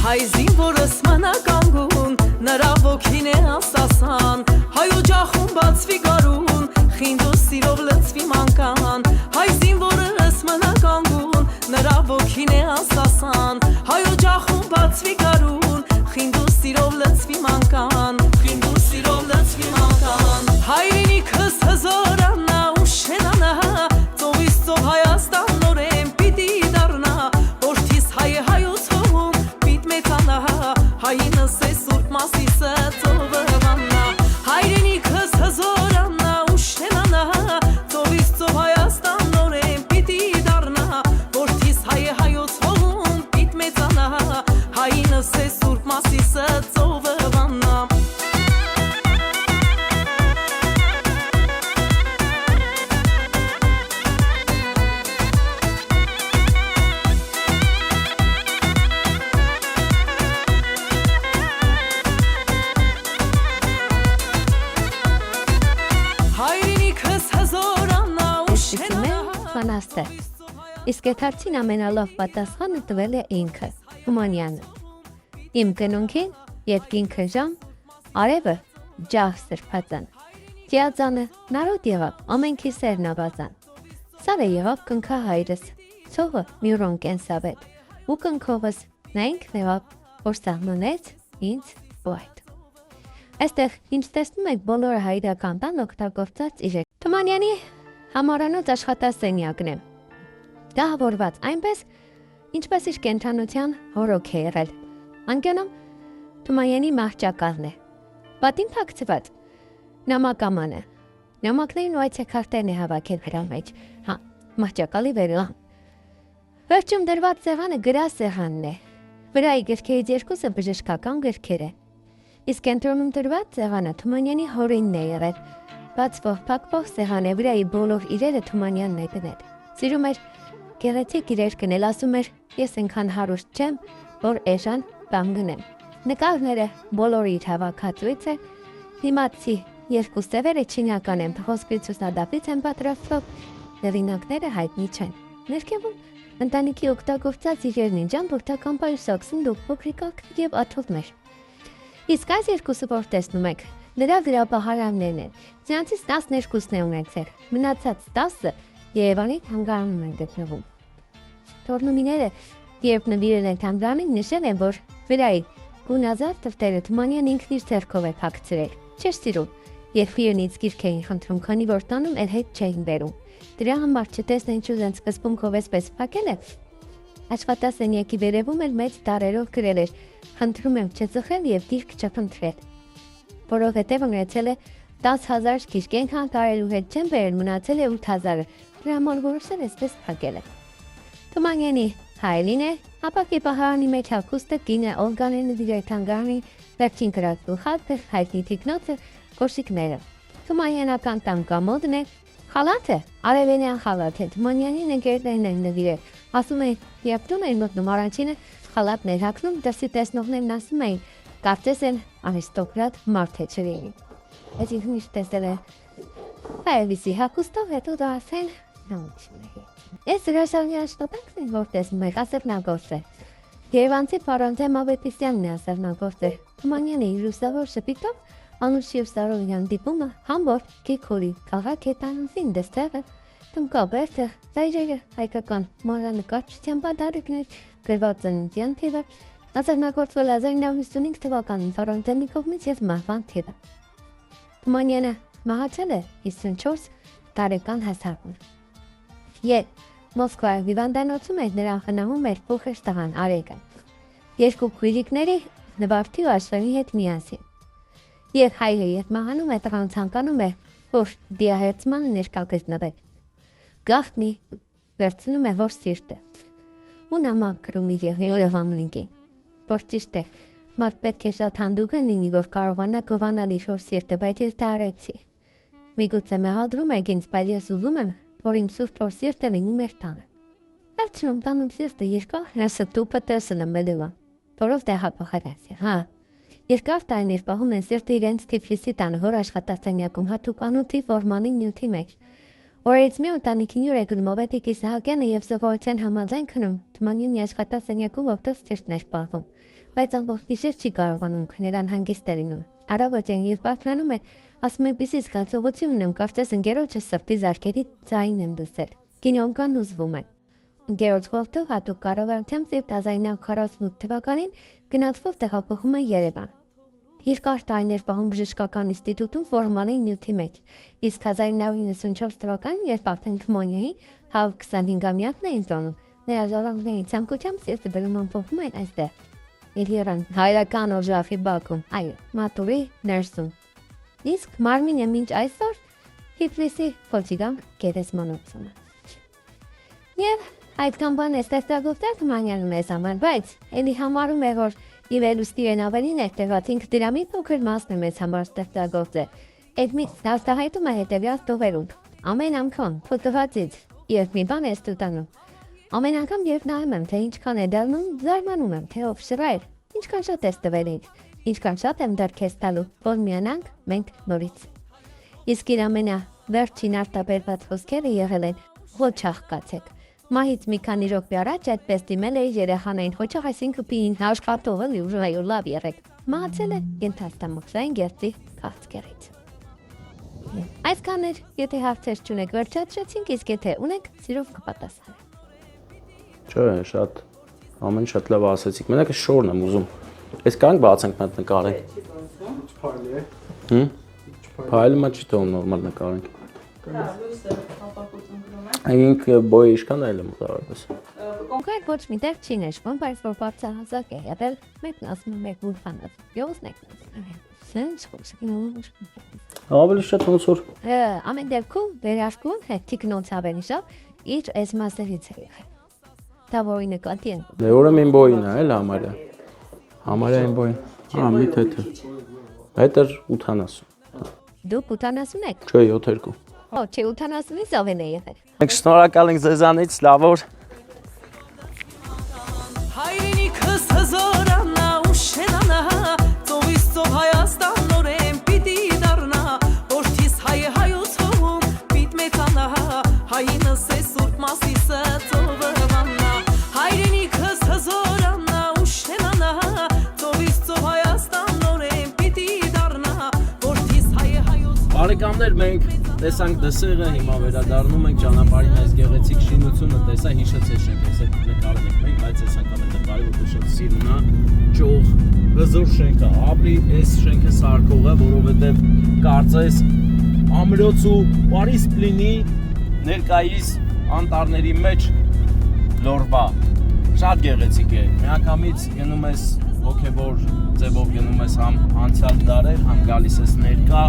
Հայ զինվորս մնականգուն, նրա ոգին է ասասան, հայ օջախում բացվի գարուն, խինդու սիրով լծվի մանկան, հայ զինվորս մնականգուն, նրա ոգին է ասասան, հայ օջախում բացվի գարուն, խինդու սիրով լծվի մանկան, խինդու սիրով լծվի մանկան, հայրենիքս հզորանա ու շենանա, ծովից ծով Հայաստան նորեն պիտի դառնա, որդիս հայ է հայոց հողում, պիտ մեծանա, հայինս է սուրբ մասիսը ծովը վաննա, հայրենիքս հզորանա ու շենանա, ծովից ծով Հայաստան նորեն պիտի դառնա, որդիս հայ է հայոց հողում, պիտ մեծանա, հայինս է սուրբ մասիսը ծովը վաննա անհաստ է։ Իսկ այդ հարցին ամենալավ պատասխանը տվել է ինքը, Թումանյանը։ Իմ կնունքին երկինքը ժամ, արևը ջահ սրբածան։ Տիածանը նարոտ եղավ, ամենքի սերն ավազան։ Սարը եղավ կնքա հայրս, ցողը մյուրոն կենսավետ, ու կնքովս նա ինքն եղավ, որ սահմանեց ինձ բոյդ։ Այստեղ ինչ տեսնում եք բոլորը հայրական տան օգտագործած իրեր։ Թումանյանի համարանոց աշխատասենյակն է։ Դահավորված այնպես, ինչպես իր կենթանության հորոք է եղել։ Անկյանում Թումանյանի մահճակալն է։ Պատին թաքցված նամակամանը։ Նամակներին ու այցեքարտերն է հավաքել վրա մեջ։ Հա, մահճակալի վերլան։ Վերջում դրված սեղանը գրած սեղանն է։ Վրայի գրքերից երկուսը բժշկական գրքեր է։ Իսկ կենտրոնում դրված սեղանը Թումանյանի հորինն է եղել։ Բացվող փակվող սեղանի վրայի բոլոր իրերը Թումանյանն է դնել։ Սիրում էր գեղեցիկ իրեր գնել, ասում էր, ես այնքան հարուստ չեմ, որ էժան բան գնեմ։ Նկարները բոլորը իր հավաքածուից է։ Դիմացի երկու սևերը չինական են, ոսկրից ու սադապից են պատրաստվող, հեղինակները հայտնի չեն։ Ներքևում ընտանիքի օգտագործած իրերն են, ճամփորդական պայուսակ, սնդուկ, փոքրիկակ եւ աթոռներ։ Իսկ այս երկուսը որ տեսնում եք, նրա գրապահարաններն են։ Նրանցից 12-ն է ունեցել, մնացած 10-ը Երևանի թանգարանում են գտնվում։ Թորնումիները, երբ նվիրել են թանգարանին, նշել են, որ վրայի գունազարդ թղթերը Թումանյան ինքն իր ձեռքով է փակցրել։ Չէր սիրում, երբ իրենից գիրք էին խնդրում, քանի որ տանում էլ հետ չէին բերում։ Դրա համար չտեսնեն չուզեն սկզբունքով էսպես փակել է։ Աշխատասենյակի վերևում էլ մեծ տարերով գրել էր. խնդրում եմ չծխել եւ գիրք չփնտրել։ Որովհետեւ ունեցել է 10,000 գիրք, այնքան կարելու հետ չեն բերել, մնացել է 8,000-ը։ Դրա համար որոշել էսպես փակել է։ Թումանյանի հայելին է, ապակի պահարանի մեջ հագուստը կինը Օլգանեն դիրեկտանգարանի վերջին գրած խաթը, հայտնի թիկնոցը, կոշիկները։ Թումանյանական տան կամոդն է, խալաթը, արևելյան խալաթ է, Թումանյանի նկերներն են նվիրել։ Ասում են, երբ տուն էին մտնում առաջինը խալաթն էր հագնում, դրսի տեսնողներն ասում էին, կարծես են արիստոկրատ մարդ է չլինի։ Այս ինքն ինչ տեսել է հայելիսի հագուստով, հետո դա ասեն նամիչն է։ Ես հրաշալի աշխատանքն եմ, որ տեսնում եք, ասեղնագործ է։ Երևանցի Փարոնտե Մավետիսյանն է ասեղնագործը։ Թումանյանը իր ուսավոր շպիտով Անուշիև Սարոյան դիպումը Համբոր, Կիքորի, քաղաք հետանուսին դստեղը, Թմկաբերդը, զայրերը, հայկական մանրանկարչության պատարիկներ, գրված ծննդյան թիվը, ասեղնագործվել 1955 թվականին Փարոնտեմի կողմից և մահվան թիվը։ Թումանյանը մահացել է 54 տարեկան հասակում։ Մոսկվայի հիվանդանոցում էր նրան խնամում էր փոքր տղան Արեգը։ Երկու քույրիկների նվարդի ու Աշխենի հետ միասին։ Եվ հայրը երբ մահանում է, տղան ցանկանում է, որ դիահերձմանը ներկա գտնվել։ Գաղտնի վերցնում է որ սիրտը։ Ու նամակ գրում իր Երևանին։ Որ ճիշտ է, մարդ պետք է շատ հանդուգն լինի, որ կարողանա գովանալ իր հոր սիրտը, բայց ես դա արեցի։ Միգուցե մեղադրում եք ինձ, բայց ես ուզում եմ, որ իմ սուրբ հոր սիրտը լինում էր տանը։ Վերջում տանում սիրտը երկար հրասը տուպը տեսնը մելիվա, որով դե հապախարասի, հա։ Երկար տարիներ պահում են սիրտը իրենց Թիֆլիսի տանը, որ աշխատասենյակում հատուկ անոթի ֆորմանի նյութի մեջ։ Օրերից մի ընտանիքի նյուր է գնում Օվետիկ Իսահակյանը և սովորության համաձայն քնում Թումանյանի աշխատասենյակում որտեղ սիրտն էր պահվում, բայց ամբողջ գիշեր չի կարողանում քնել հանգիստ է լինում։ Առավոտյան եւ պատմանում է, ասում է պիսի զգացողություն ունեմ, կարծես ընկերոջս սրտի զարկերի ձայն եմ լսել։ Կինոն ուզվում է։ Ընկերոջ որդով հատուկ կառավարությամբ և 1948 թվականին գնացվող տեղափոխում է Երևան։ Երկար տարիներ պահում բժշկական ինստիտուտում ֆորմալի նյութի մեջ, իսկ 1994 թվականին, երբ արդեն Թումանյանի 25-ամյակն էին տոնում, նրա ժառանգների ցանկությամբ սիրտը բերում ամփոփում են այստեղ։ Իրան հայրական օժախի բակում, այո, մատուրի ներսում։ Իսկ մարմինը մինչ այսօր Թիֆլիսի Ֆոչիգան գերեզմանոցում է։ Եվ այդքան բան է ստեղծագործել Թումանյանը մեզ համար, բայց էլի համարում է, որ ի վերլուստի են ավելի ներտեղած ինքը դրա մի փոքր մասն է մեզ համար ստեղծագործել։ Այդ մի արտահայտում է հետևյալ տողերում։ Ամեն անգամ ֆոտոհացից երբ մի բան է ստուտանում, ամեն անգամ երբ նայում եմ, թե ինչքան է դառնում, զարմանում եմ, թե ով շռայր, ինչքան շատ է տվել ինձ, ինչքան շատ եմ դեռ քեզ տալու, որ միանանք մենք նորից։ Իսկ իր ամենավերջին արտաբերված խոսքերը եղել են. ոչ աղկացեք։ Մահից մի քանի րոպե առաջ այդպես դիմել էի երեխաներին, հոչախ այսինքն պին աշխատողը լիուրայու լավ եղեք։ Մահացել է ենթաստամոքսային գեղձի քաղցկեղից։ Այսքան էր, եթե հարցեր չունեք, վերջացրեցինք, իսկ եթե ունեք, սիրով կպատասխանեմ։ Չէ, շատ ամեն շատ լավ ասեցիք։ Մենակ է շորն եմ ուզում։ Այս կանք բացենք մենք նկարենք։ Հմ։ Փայլը չի թողում նորմալ նկարենք։ Այնք բոյը իշքան այլ եմ ուտարպես։ Կոնկրետ ոչ միտեղ չի նշվում, բայց որ բարձրահասակ է եղել, մեկն ասում է մեկ ուրխանած, յոզն եք սենց խոսքինով։ Ավելի շատ ոնց որ ամեն դեպքում վերարկուն հետ թիկնոց ավենիշով իր այս մասերից է եղել։ Դա որի նկատի են։ Դե ուրեմն բոյն է, էլ համարյա։ Համարյային բոյն։ Մի թեթե։ Հետը 80։ Դուք 80 եք։ Չէ, 7-2։ Չէ, 80-ից ավեն է եղել։ Մենք շնորհակալ ենք ձեզանից, լավ օր։ Հայրենիքս հզորանա ու շենանա, ծովից ծով Հայաստան նորեն պիտի դառնա, որդիս հայը հայոց հողում պիտ մեծանա, հայինս է սուրբ Մասիսը ծովը վաննա, հայրենիքս հզորանա ու շենանա, ծովից ծով Հայաստան նորեն պիտի դառնա, որդիս հայը հայոց։ Բարեկամներ, մենք տեսանք դսերը, հիմա վերադառնում ենք ճանապարհին այս գեղեցիկ շինությունը, տեսա հիշեցել շենք, այս այդ նկարել ենք մենք, բայց այս անգամ նկարել ու շատ սիրուն է, ճոխ, հզոր շենքը, ապրի այս շենքը սարքողը, որովհետև կարծես ամրոց ու Պարիս պլինի ներկայիս անտառների մեջ լորվա, շատ գեղեցիկ է, միանգամից գնում ես ոգևոր ձևով գնում ես համ անցյալ դարեր, համ գալիս ես ներկա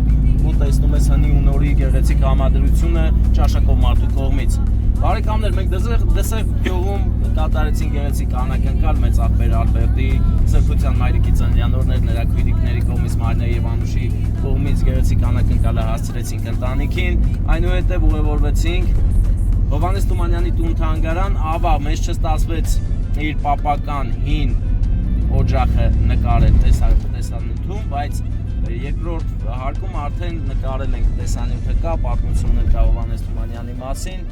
ու տեսնում ես հնի ու նորի գեղեցիկ համադրությունը ճաշակով մարդու կողմից։ Բարեկամներ, մենք դսեղ գյուղում կատարեցին գեղեցիկ անակնկալ մեծ աղբեր Ալբերտի Սրբության Մայրիկի ծննդյանօրներ նրա քույրիկների կողմից Մարինե եւ Անուշի կողմից գեղեցիկ անակնկալը հասցրեցինք ընտանիքին, այնուհետև ուղևորվեցինք Հովհաննես Թումանյանի տուն-թանգարան, ավա մեզ չստացվեց իր պապական հին օջախը նկարել տեսանյութում, բայց երկրորդ հարկում արդեն նկարել ենք տեսանյութը կա, պատմություններ կա Հովհաննես Թումանյանի մասին,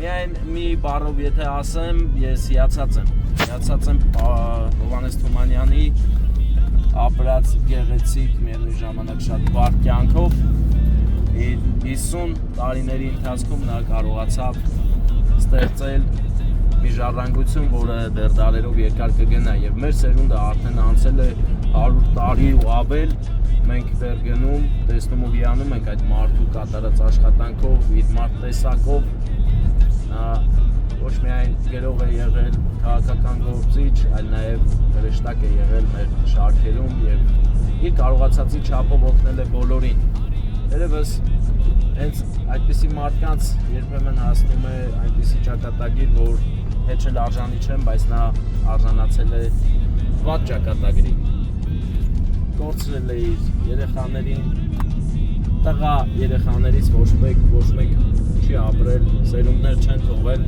միայն մի բառով եթե ասեմ, ես հիացած եմ Հովհաննես Թումանյանի ապրած գեղեցիկ, միևնույն ժամանակ շատ բարդ կյանքով, 50 տարիների ընթացքում նա կարողացավ ստեղծել մի ժառանգություն, որը դեռ դարերով երկար կգնա եւ մեր սերունդը արդեն անցել է 100 տարի ու ավել, մենք դեռ գնում, տեսնում ու հիանում ենք այդ մարդու կատարած աշխատանքով, իր մարդ տեսակով, նա ոչ միայն գրող է եղել, քաղաքական գործիչ, այլ նաեւ հրեշտակ է եղել մեր շարքերում եւ իր կարողացածի չափով օգնել է բոլորին։ Երևս հենց այդպիսի մարդկանց երբեմն հասնում է այնպիսի ճակատագիր, որ հետ չել արժանի չեմ, բայց նա արժանացել է վատ ճակատագրի, կորցրել է իր երեխաներին, տղա երեխաներից ոչ մեկ չի ապրել, սերունդներ չեն թողել,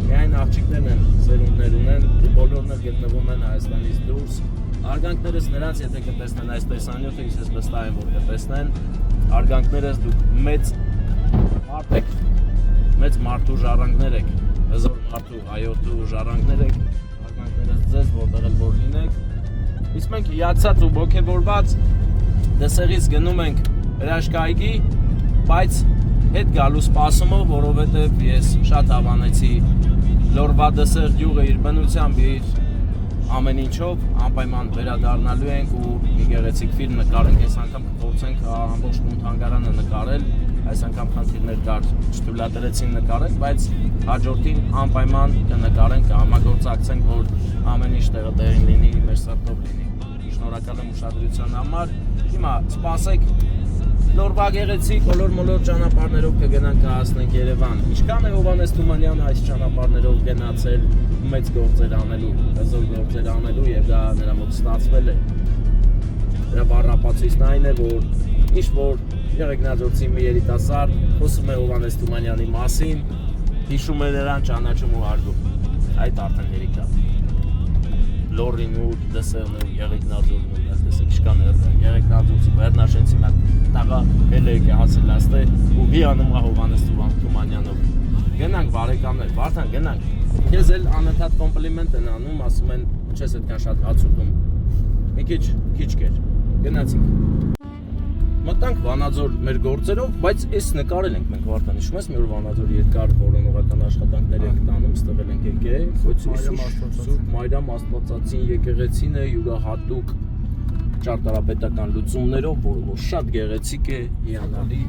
միայն աղջիկներն են սերունդներ ունեն, ու բոլորն էլ գտնվում են Հայաստանից դուրս, արգանքներս նրանց, եթե կտեսնեն այս տեսանյութը, ես վստահ եմ, որ կտեսնեն, արգանքներս դուք մեծ մարդ եք, մեծ մարդու ժառանգներ եք, հզոր մարդու, հայորդու ժառանգներ եք, արգանքներս ձեզ, որտեղ էլ որ լինեք, իսկ մենք հիացած ու ոգևորված դսեղից գնում ենք հրաշքայգի, բայց հետ գալու սպասումով, որովհետև ես շատ հավանեցի Լորվա դսեղ գյուղը իր բնությամբ, իր ամեն ինչով անպայման վերադառնալու ենք ու մի գեղեցիկ ֆիլմ նկարենք, այս անգամ կփորձենք ամբողջ տուն-թանգարանը նկարել, այս անգամ խնդիրներ կար, չթույլատրեցին նկարենք, բայց հաջորդին անպայման կնկարենք, կհամագործակցենք, որ ամեն ինչ տեղին լինի, մեր սրտով լինի։ Շնորհակալ եմ ուշադրության համար։ Հիմա սպասեք Լորվա գեղեցիկ ոլոր-մոլոր ճանապարհներով կգնանք կհասնենք Երևան։ Ինչքան է Հովհաննես Թումանյանը այս ճանապարհներով գնացել մեծ գործեր անելու, հզոր գործեր անելու եւ դա նրա մոտ ստացվել է։ Դրա բառապացույցն այն է, որ ինչ որ Եղեգնաձորցի մի երիտասարդ խոսում է Հովհաննես Թումանյանի մասին, հիշում է նրան, ճանաչում ու հարգում։ Այդ արդեն հերիք է։ Լորին ու դսեղն ու Եղեգնաձորն ու տեսեք ինչքան Եղեգնաձորցի Վերնաշենցի մոտ տաղա էլ է հասել աստե ու հիանում է Հովհաննես Թումանյանով։ Գնանք բարեկամներ, Վարդան, գնանք։ Քեզ էլ անընդհատ կոմպլիմենտ են անում, ասում են, չես այդքան շատ ացուտում։ Մի քիչ կեր։ Գնացինք։ Մտանք Վանաձոր մեր գործերով, բայց այս նկարել ենք մենք Վարդան, հիշում ես, մի օր Վանաձոր երկար որոնողական աշխատանքներ ենք տանում, ստեղել ենք եկել, ոչ Սուրբ Մարիամ Աստվածածին եկեղեցին է յուրահատուկ ճարտարապետական լուծումներով, որը շատ գեղեցիկ է, հիանալի